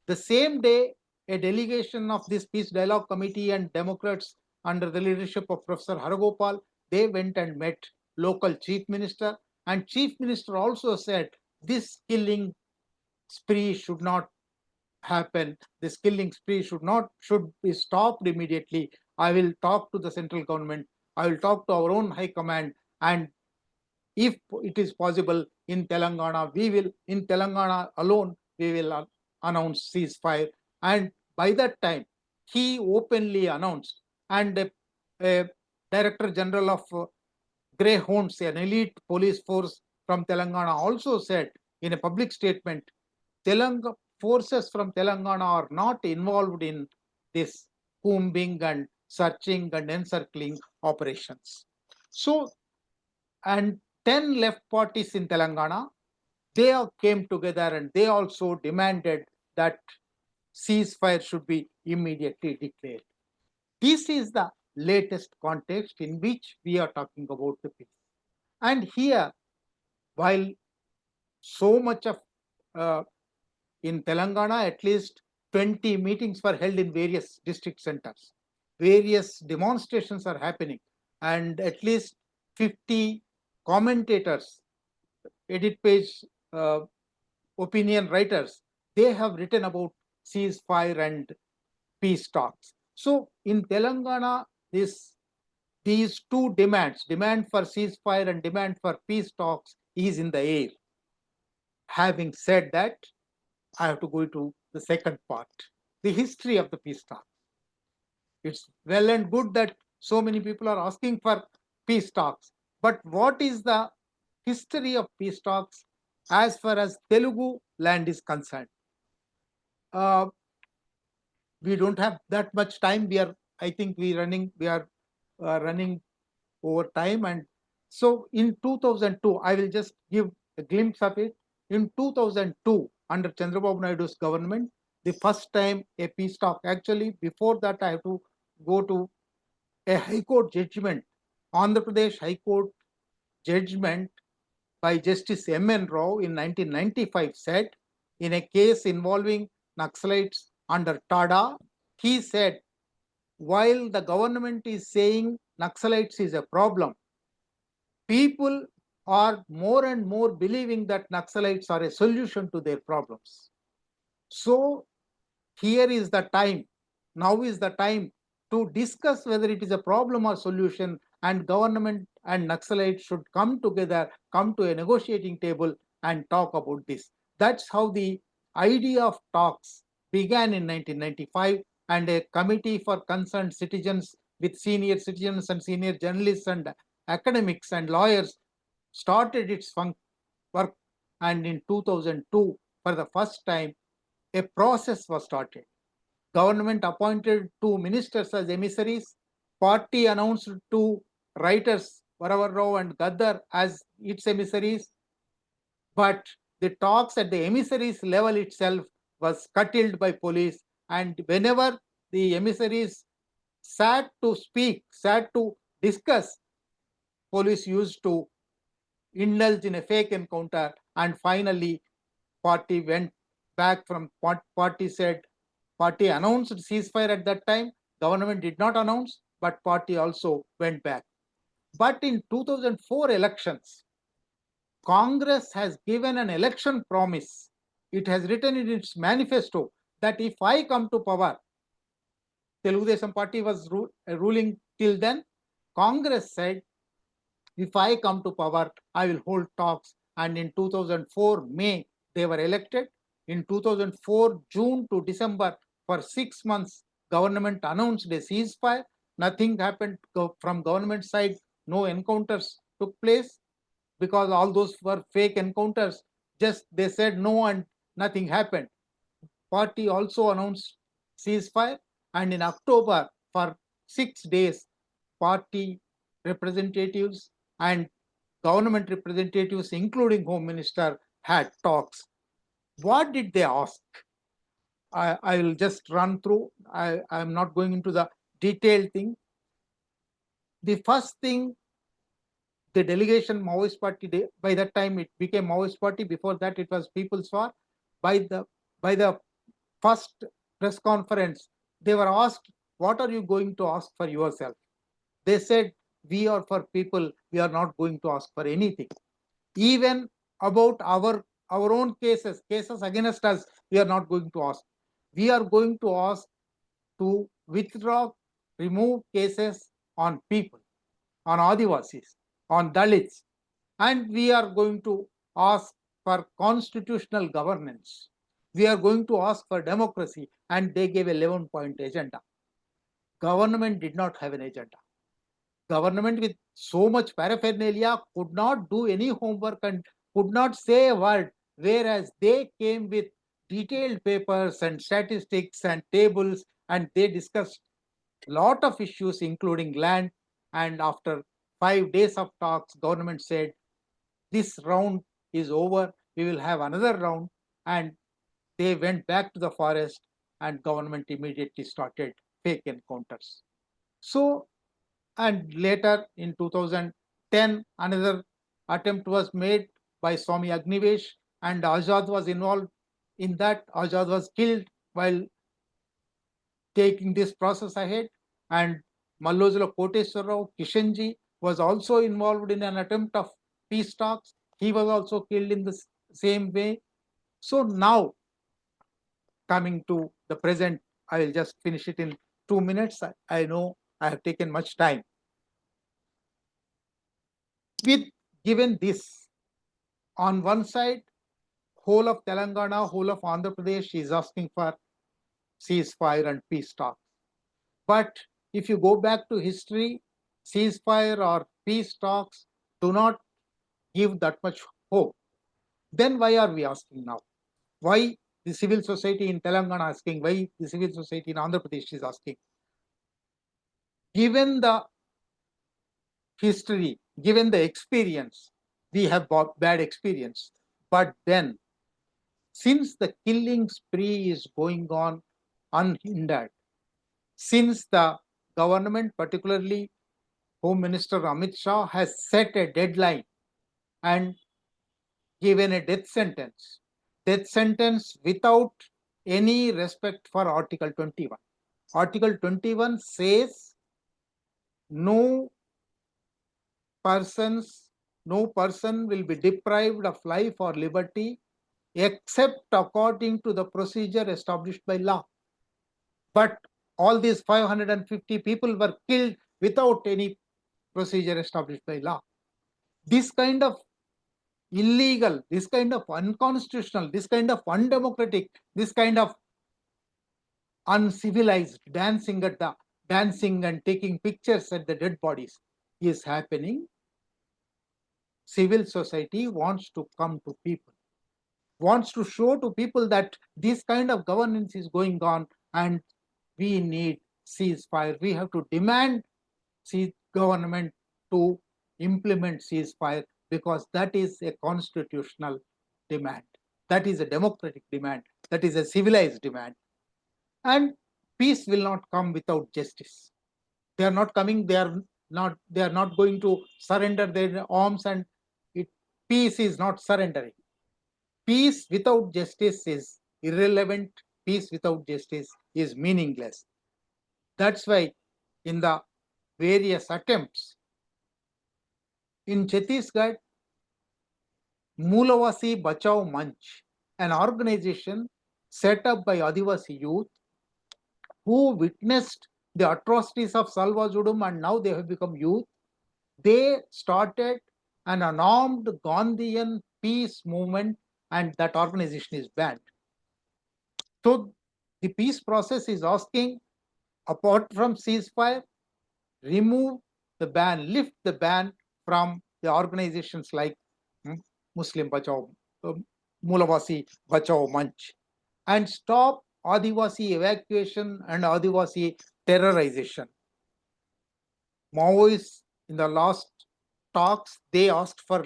The same day, a delegation of this Peace Dialogue Committee and Democrats under the leadership of Professor Haragopal, they went and met local chief minister, and chief minister also said this killing spree should not happen. This killing spree should be stopped immediately. I will talk to the central government. I will talk to our own high command, and if it is possible in Telangana, in Telangana alone, we will announce ceasefire. And by that time, he openly announced, and a Director General of Greyhounds, an elite police force from Telangana, also said in a public statement, forces from Telangana are not involved in this combing and searching and encircling operations. So, and 10 left parties in Telangana, they all came together, and they also demanded that ceasefire should be immediately declared. This is the latest context in which we are talking about the peace. And here, while so much of in Telangana, at least 20 meetings were held in various district centers. Various demonstrations are happening, and at least 50 commentators, edit page opinion writers, they have written about ceasefire and peace talks. So in Telangana, these two demands, demand for ceasefire and demand for peace talks, is in the air. Having said that, I have to go to the second part, the history of the peace talks. It's well and good that so many people are asking for peace talks, but what is the history of peace talks as far as Telugu land is concerned. Uh, we don't have that much time. I think we are running over time. And so in 2002, I will just give a glimpse of it. In 2002, under Chandrababu Naidu's government, the first time a peace talk, actually before that I have to go to a High Court judgment, Andhra Pradesh High Court judgment by Justice M.N. Rao in 1995 said, in a case involving Naxalites under TADA, he said, while the government is saying Naxalites is a problem, people are more and more believing that Naxalites are a solution to their problems. So here is the time, now is the time to discuss whether it is a problem or solution, and government and Naxalites should come together, come to a negotiating table and talk about this. That's how the idea of talks began in 1995, and a committee for concerned citizens with senior citizens and senior journalists and academics and lawyers started its work. And in 2002, for the first time, a process was started. Government appointed 2 ministers as emissaries. Party announced 2 writers, Varavar Rao and Gaddar, as its emissaries. But the talks at the emissaries level itself was curtailed by police. And whenever the emissaries sat to speak, sat to discuss, police used to indulge in a fake encounter. And finally, party went back from party said, party announced ceasefire at that time. Government did not announce, but party also went back. But in 2004 elections, Congress has given an election promise. It has written in its manifesto that if I come to power, Telugu Desam Party was ruling till then. Congress said, if I come to power, I will hold talks. And in 2004 May, they were elected. In 2004 June to December, for 6 months, government announced a ceasefire. Nothing happened from government side. No encounters took place because all those were fake encounters. Just they said no and nothing happened. Party also announced ceasefire, and in October, for 6 days, party representatives and government representatives, including Home Minister, had talks. What did they ask? I will just run through. I am not going into the detailed thing. The first thing, the delegation Maoist Party, by that time it became Maoist Party. Before that, it was People's War. By the first press conference, they were asked, what are you going to ask for yourself? They said, we are for people. We are not going to ask for anything. Even about our own cases against us, we are not going to ask. We are going to ask to withdraw, remove cases on people, on Adivasis, on Dalits, and we are going to ask for constitutional governance. We are going to ask for democracy, and they gave a 11-point agenda. Government did not have an agenda. Government with so much paraphernalia could not do any homework and could not say a word, whereas they came with detailed papers and statistics and tables, and they discussed a lot of issues, including land. And after 5 days of talks, government said, this round is over, we will have another round. And they went back to the forest, and government immediately started fake encounters. So, and later in 2010, another attempt was made by Swami Agnivesh, and Azad was involved in that. Azad was killed while taking this process ahead, and Mallozula Koteswar Rao, Kishanji, was also involved in an attempt of peace talks. He was also killed in the same way. So now, coming to the present, I will just finish it in 2 minutes. I know I have taken much time. Given this, on one side, whole of Telangana, whole of Andhra Pradesh is asking for ceasefire and peace talks. But if you go back to history, ceasefire or peace talks do not give that much hope, then why are we asking now? Why the civil society in Telangana asking? Why the civil society in Andhra Pradesh is asking? Given the history, given the experience, we have bad experience. But then, since the killing spree is going on unhindered, since the government, particularly Home Minister Amit Shah, has set a deadline and given a death sentence without any respect for Article 21. Article 21 says no person will be deprived of life or liberty except according to the procedure established by law. But all these 550 people were killed without any procedure established by law. This kind of illegal, this kind of unconstitutional, this kind of undemocratic, this kind of uncivilized dancing and taking pictures at the dead bodies is happening. Civil society wants to come to people, wants to show to people that this kind of governance is going on and we need ceasefire. We have to demand government to implement ceasefire because that is a constitutional demand. That is a democratic demand. That is a civilized demand. And peace will not come without justice. They are not coming, they are not going to surrender their arms, and peace is not surrendering. Peace without justice is irrelevant. Peace without justice is meaningless. That's why in the various attempts in Chhattisgarh, Moolavasi Bachao Manch, an organization set up by Adivasi youth who witnessed the atrocities of Salva Judum and now they have become youth. They started an unarmed Gandhian peace movement and that organization is banned. So the peace process is asking, apart from ceasefire, remove the ban, lift the ban from the organizations like Muslim Bachao, Moolavasi Bachao Manch, and stop Adivasi evacuation and Adivasi terrorization. Maoists in the last talks, they asked for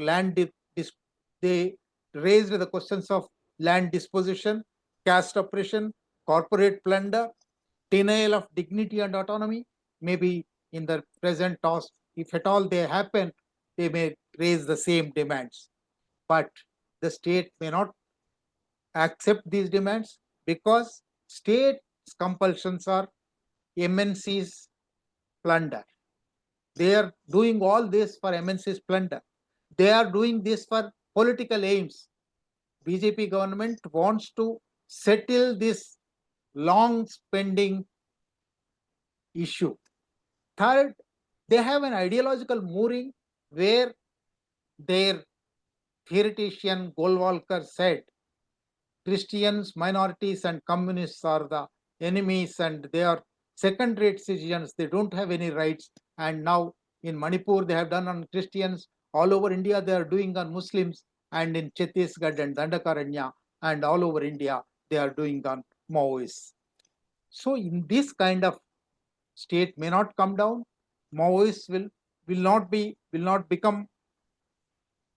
they raised the questions of land disposition, caste oppression, corporate plunder, denial of dignity and autonomy. Maybe in the present task, if at all they happen, they may raise the same demands. But the state may not accept these demands because state compulsions are MNC's plunder. They are doing all this for MNC's plunder. They are doing this for political aims. BJP government wants to settle this long spending issue. Third, they have an ideological mooring where their theoretician Golwalkar said Christians, minorities and communists are the enemies and they are second-rate citizens. They don't have any rights. And now in Manipur, they have done on Christians. All over India, they are doing on Muslims. And in Chhattisgarh and Dandakaranya and all over India, they are doing on Maoists. So in this kind of state may not come down. Maoists will not become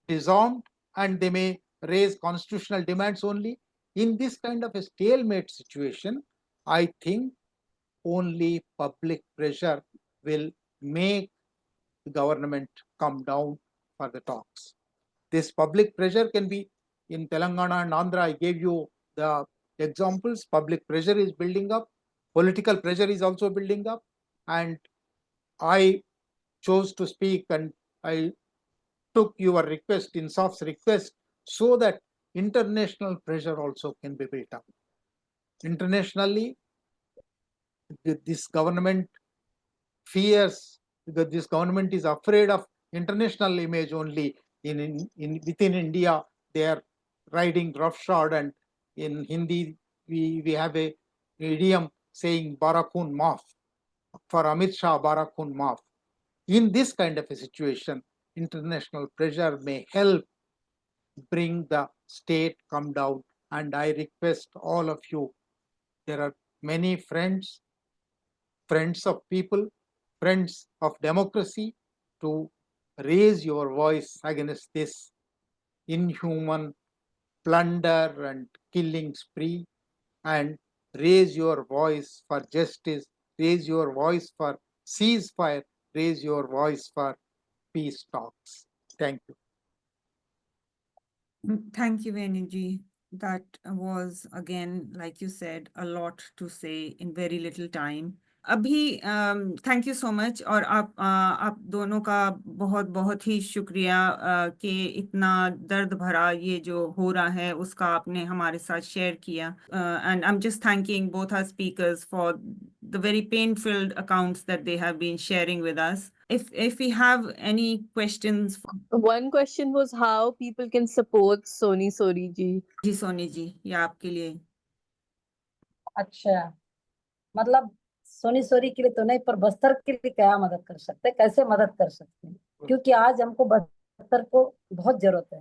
disarmed and they may raise constitutional demands only. In this kind of a stalemate situation, I think only public pressure will make the government come down for the talks. This public pressure can be in Telangana and Andhra. I gave you the examples. Public pressure is building up. Political pressure is also building up. And I chose to speak and I took your request, INSAF's request, so that international pressure also can be built up. Internationally, this government fears, because this government is afraid of international image only. Within India, they are riding roughshod, and in Hindi, we have a idiom saying Barakun Maaf. For Amit Shah, Barakun Maaf. In this kind of a situation, international pressure may help bring the state come down. And I request all of you, there are many friends of people, friends of democracy, to raise your voice against this inhuman plunder and killing spree, and raise your voice for justice, raise your voice for ceasefire, raise your voice for peace talks. Thank you. Thank you, Venuji. That was, again, like you said, a lot to say in very little time. अभी thank you so much, और आप दोनों का बहुत बहुत ही शुक्रिया कि इतना दर्द भरा ये जो हो रहा है उसका आपने हमारे साथ शेयर किया, and I am just thanking both our speakers for the very pain filled accounts that they have been sharing with us. If we have any questions, One question was how people can support Soni Sori ji. जी सोनी जी, ये आपके लिए। अच्छा, मतलब Soni sorry के लिए तो नहीं, पर बस्तर के लिए क्या मदद कर सकते हैं, कैसे मदद कर सकते हैं, क्योंकि आज हमको बस्तर को बहुत जरूरत है।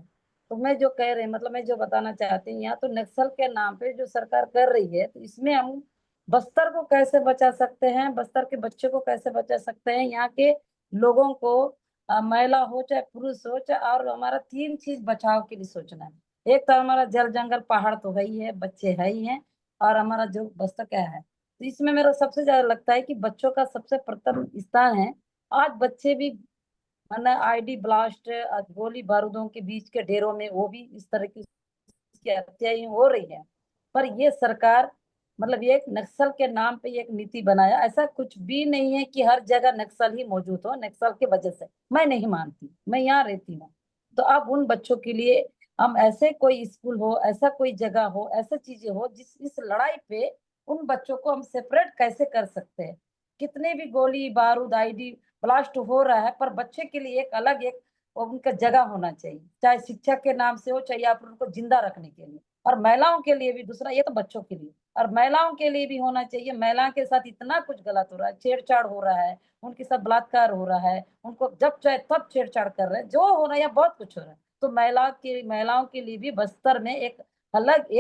तो मैं जो कह रही, मतलब मैं जो बताना चाहती हूँ, यहाँ तो नक्सल के नाम पे जो सरकार कर रही है, तो इसमें हम बस्तर को कैसे बचा सकते हैं, बस्तर के बच्चे को कैसे बचा सकते हैं, यहाँ के लोगों को, महिला हो चाहे पुरुष हो चाहे, और हमारा 3 चीज बचाव के लिए सोचना है। एक तो हमारा जल जंगल पहाड़ तो है ही है, बच्चे है ही हैं, और हमारा जो बस्तर क्या है, तो इसमें मेरा सबसे ज्यादा लगता है कि बच्चों का सबसे प्रथम स्थान है। आज बच्चे भी माना आईडी ब्लास्ट, गोली बारूदों के बीच के ढेरों में वो भी इस तरह की हत्याएं हो रही है। पर ये सरकार, मतलब ये एक नक्सल के नाम पे एक नीति बनाया, ऐसा कुछ भी नहीं है कि हर जगह नक्सल ही मौजूद हो। नक्सल के वजह से मैं नहीं मानती, मैं यहाँ रहती हूँ, तो अब उन बच्चों के लिए हम ऐसे कोई स्कूल हो, ऐसा कोई जगह हो, ऐसा चीजें हो जिस इस लड़ाई पे उन बच्चों को हम सेपरेट कैसे कर सकते हैं। कितने भी गोली बारूद आईडी ब्लास्ट हो रहा है, पर बच्चे के लिए एक अलग एक उनका जगह होना चाहिए, चाहे शिक्षा के नाम से हो चाहे आप उनको जिंदा रखने के लिए। और महिलाओं के लिए भी दूसरा, ये तो बच्चों के लिए, और महिलाओं के लिए भी होना चाहिए। महिलाओं के साथ इतना कुछ गलत हो रहा है, छेड़छाड़ हो रहा है, उनके साथ बलात्कार हो रहा है, उनको जब चाहे तब छेड़छाड़ कर रहे हैं, जो हो रहा है, या बहुत कुछ हो रहा है। तो महिलाओं के लिए भी बस्तर में एक अलग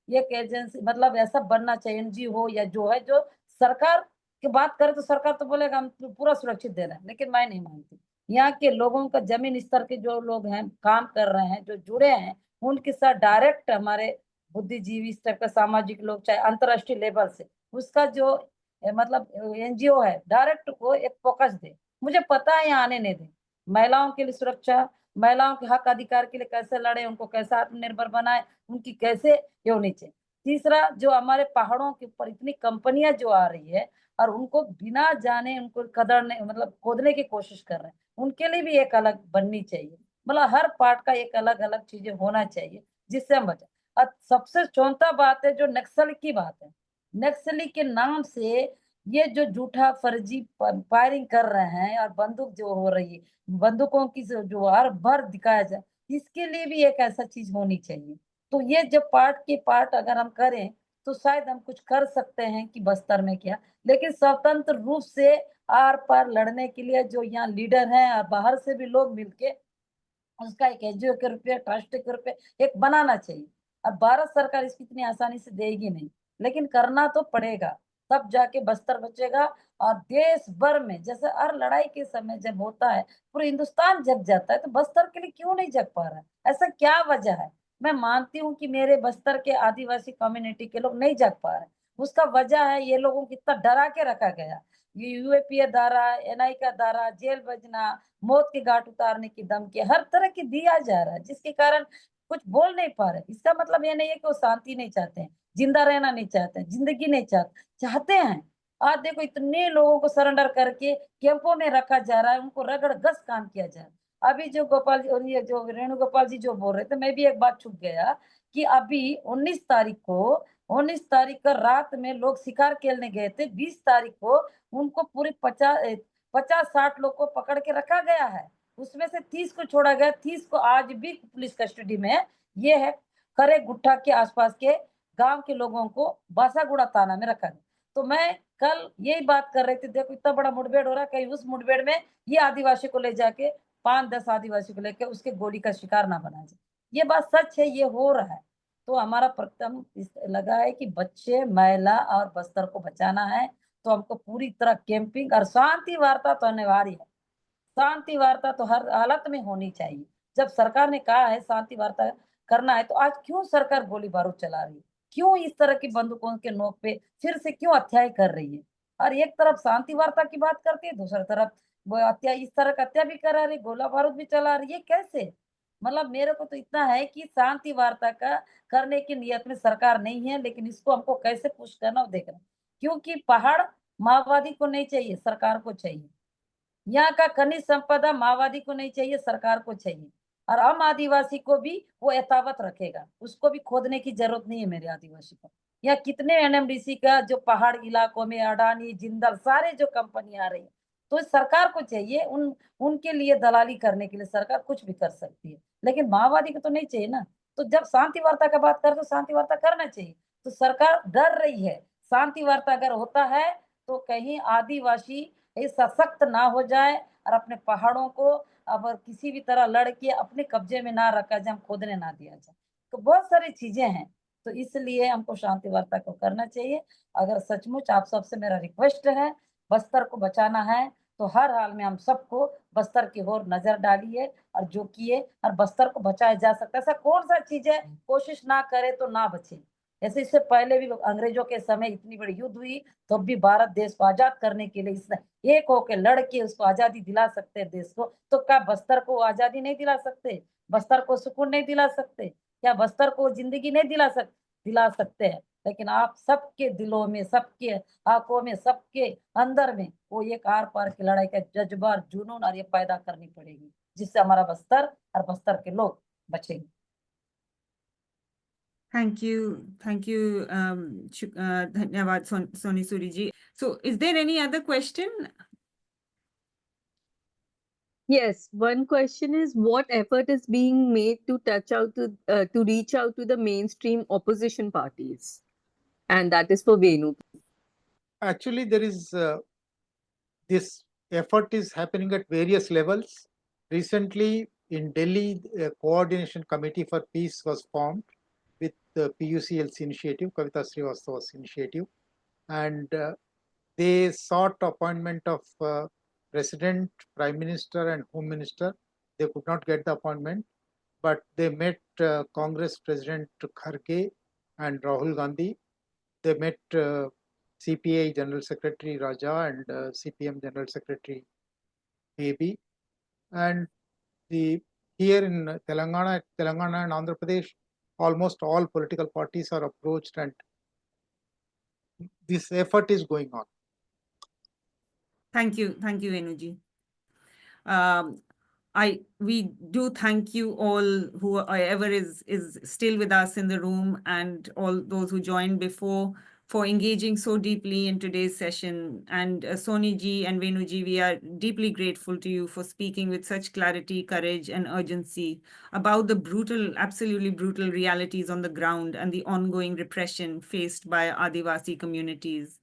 एक एजेंसी, मतलब ऐसा बनना चाहिए, एनजीओ हो या जो है, जो सरकार की बात करे तो सरकार तो बोलेगा हम पूरा सुरक्षित दे रहे हैं, लेकिन मैं नहीं मानती। यहाँ के लोगों का जमीन स्तर के जो लोग हैं, काम कर रहे हैं, जो जुड़े हैं, उनके साथ डायरेक्ट हमारे बुद्धिजीवी स्तर का सामाजिक लोग, चाहे अंतरराष्ट्रीय लेवल से उसका जो मतलब एनजीओ है, डायरेक्ट वो एक फोकस दे। मुझे पता है यहाँ आने नहीं दे, महिलाओं के लिए सुरक्षा, महिलाओं के हक अधिकार के लिए कैसे लड़े, उनको कैसे आत्मनिर्भर बनाए, उनकी कैसे ये होनी चाहिए। तीसरा, जो हमारे पहाड़ों के ऊपर इतनी कंपनियां जो आ रही है और उनको बिना जाने उनको कदरने, मतलब खोदने की कोशिश कर रहे हैं, उनके लिए भी एक अलग बननी चाहिए। मतलब हर पार्ट का एक अलग अलग चीजें होना चाहिए जिससे हम बचे। और सबसे चौथा बात है जो नक्सल की बात है, नक्सली के नाम से ये जो झूठा फर्जी फायरिंग कर रहे हैं और बंदूक जो हो रही है, बंदूकों की जो हर भर दिखाया जाए, इसके लिए भी एक ऐसा चीज होनी चाहिए। तो ये जब पार्ट अगर हम करें तो शायद हम कुछ कर सकते हैं कि बस्तर में क्या, लेकिन स्वतंत्र रूप से आर पार लड़ने के लिए जो यहाँ लीडर हैं और बाहर से भी लोग मिलके उसका एक एनजीओ के रूप में, ट्रस्ट के रूप में एक बनाना चाहिए। अब भारत सरकार इसकी इतनी आसानी से देगी नहीं, लेकिन करना तो पड़ेगा, तब जाके बस्तर बचेगा। और देश भर में जैसे हर लड़ाई के समय जब होता है पूरे हिंदुस्तान जग जाता है, तो बस्तर के लिए क्यों नहीं जग पा रहा है, ऐसा क्या वजह है। मैं मानती हूँ कि मेरे बस्तर के आदिवासी कम्युनिटी के लोग नहीं जग पा रहे, उसका वजह है ये लोगों को इतना डरा के रखा गया, ये यूएपीए धारा, एनआई का धारा, जेल भेजना, मौत के घाट उतारने की धमकी हर तरह की दिया जा रहा है, जिसके कारण कुछ बोल नहीं पा रहे। इसका मतलब ये नहीं है कि वो शांति नहीं चाहते हैं, जिंदा रहना नहीं चाहते हैं, जिंदगी नहीं चाहते हैं। आज देखो इतने लोगों को सरेंडर करके कैंपों में रखा जा रहा है, उनको रगड़ गस काम किया जा रहा है। अभी जो गोपाल जी और ये जो रेणु गोपाल जी जो बोल रहे थे, मैं भी एक बात छुप गया कि अभी 19 तारीख का रात में लोग शिकार खेलने गए थे, 20 तारीख को उनको पूरी 50-60 लोग को पकड़ के रखा गया है, उसमें से 30 को छोड़ा गया, 30 को आज भी पुलिस कस्टडी में है। ये है खरे गुट्ठा के आसपास के गांव के लोगों को बासागुड़ा थाना में रखा गया। तो मैं कल यही बात कर रही थी, देखो इतना बड़ा मुठभेड़ हो रहा है, कहीं उस मुठभेड़ में ये आदिवासी को ले जाके 5-10 आदिवासी को लेकर उसके गोली का शिकार ना बनाया जाए। ये बात सच है, ये हो रहा है। तो हमारा प्रथम लगा है कि बच्चे, महिला और बस्तर को बचाना है, तो हमको पूरी तरह कैंपिंग और शांति वार्ता तो अनिवार्य है। शांति वार्ता तो हर हालत में होनी चाहिए। जब सरकार ने कहा है शांति वार्ता करना है, तो आज क्यों सरकार गोली बारूद चला रही है? क्यों इस तरह की बंदूकों के नोक पे फिर से क्यों अत्याचार कर रही है? और एक तरफ शांति वार्ता की बात करती है, दूसरी तरफ वो इस तरह का हत्या भी करा रही, गोला बारूद भी चला रही है, कैसे? मतलब मेरे को तो इतना है कि शांति वार्ता का करने की नियत में सरकार नहीं है, लेकिन इसको हमको कैसे पुश करना वो देखना। क्योंकि पहाड़ माओवादी को नहीं चाहिए, सरकार को चाहिए। यहाँ का खनिज संपदा माओवादी को नहीं चाहिए, सरकार को चाहिए। और हम आदिवासी को भी वो यथावत रखेगा, उसको भी खोदने की जरूरत नहीं है मेरे आदिवासी को। यहाँ कितने एनएमडीसी का जो पहाड़ इलाकों में अडानी, जिंदल, सारे जो कंपनी आ रही है, तो सरकार को चाहिए उनके लिए दलाली करने के लिए सरकार कुछ भी कर सकती है, लेकिन माओवादी को तो नहीं चाहिए ना। तो जब शांति वार्ता का बात कर तो शांति वार्ता करना चाहिए। तो सरकार डर रही है, शांति वार्ता अगर होता है तो कहीं आदिवासी सशक्त ना हो जाए और अपने पहाड़ों को अब किसी भी तरह लड़के अपने कब्जे में ना रखा जाए, हम खोदने ना दिया जाए। तो बहुत सारी चीजें हैं, तो इसलिए हमको शांति वार्ता को करना चाहिए। अगर सचमुच आप सबसे मेरा रिक्वेस्ट है, बस्तर को बचाना है, तो हर हाल में हम सबको बस्तर की ओर नजर डालिए और जो किए, और बस्तर को बचाया जा सकता है। ऐसा कौन सा चीज है कोशिश ना करे तो ना बचे? जैसे इससे पहले भी अंग्रेजों के समय इतनी बड़ी युद्ध हुई, तो भी भारत देश को आजाद करने के लिए इसने एक होकर लड़ के उसको आजादी दिला सकते हैं देश को। तो क्या बस्तर को आजादी नहीं दिला सकते? बस्तर को सुकून नहीं दिला सकते? क्या बस्तर को जिंदगी नहीं दिला सकते हैं? लेकिन आप सबके दिलों में, सबके आंखों में, सबके अंदर में वो एक आर पार की लड़ाई का जज्बा, जुनून और ये पैदा करनी पड़ेगी, जिससे हमारा बस्तर और बस्तर के लोग बचेंगे। Thank you. Dhanyavad, Soni Suri ji. So, is there any other question? Yes, one question is what effort is being made to reach out to the mainstream opposition parties? And that is for Venu. Actually, there is this effort is happening at various levels. Recently, in Delhi, a coordination committee for peace was formed with the PUCL's initiative, Kavita Srivastava's initiative, and they sought appointment of President, Prime Minister, and Home Minister. They could not get the appointment, but they met Congress President Kharge and Rahul Gandhi. They met CPI General Secretary Raja and CPM General Secretary Baby. And here in Telangana and Andhra Pradesh, almost all political parties are approached, and this effort is going on. Thank you, Venuji. We do thank you all whoever is still with us in the room, and all those who joined before, for engaging so deeply in today's session. And Soni ji and Venu ji, we are deeply grateful to you for speaking with such clarity, courage, and urgency about the absolutely brutal realities on the ground and the ongoing repression faced by Adivasi communities.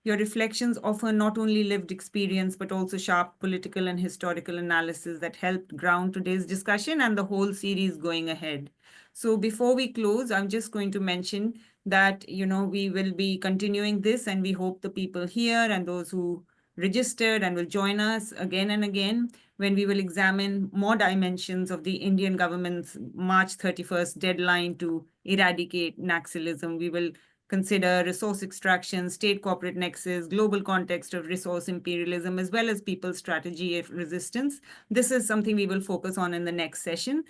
Your reflections offer not only lived experience, but also sharp political and historical analysis that helped ground today's discussion and the whole series going ahead. So before we close, I'm just going to mention that, we will be continuing this, and we hope the people here and those who registered and will join us again and again when we will examine more dimensions of the Indian government's March 31st deadline to eradicate Naxalism. We will consider resource extraction, state corporate nexus, global context of resource imperialism, as well as people's strategy of resistance. This is something we will focus on in the next session.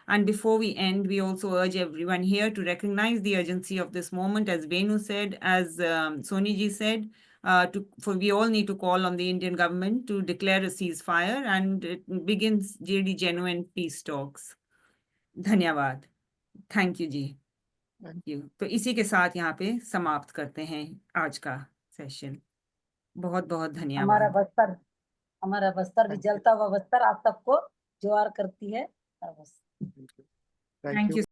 And before we end, we also urge everyone here to recognize the urgency of this moment, as Venu said, as Soni ji said, we all need to call on the Indian government to declare a ceasefire and it begins really genuine peace talks. Dhanyavad. Thank you, ji. Thank you. तो इसी के साथ यहाँ पे समाप्त करते हैं आज का सेशन। बहुत बहुत धन्यवाद। हमारा बस्तर भी जलता हुआ बस्तर आप सबको जोहार करती है। Thank you.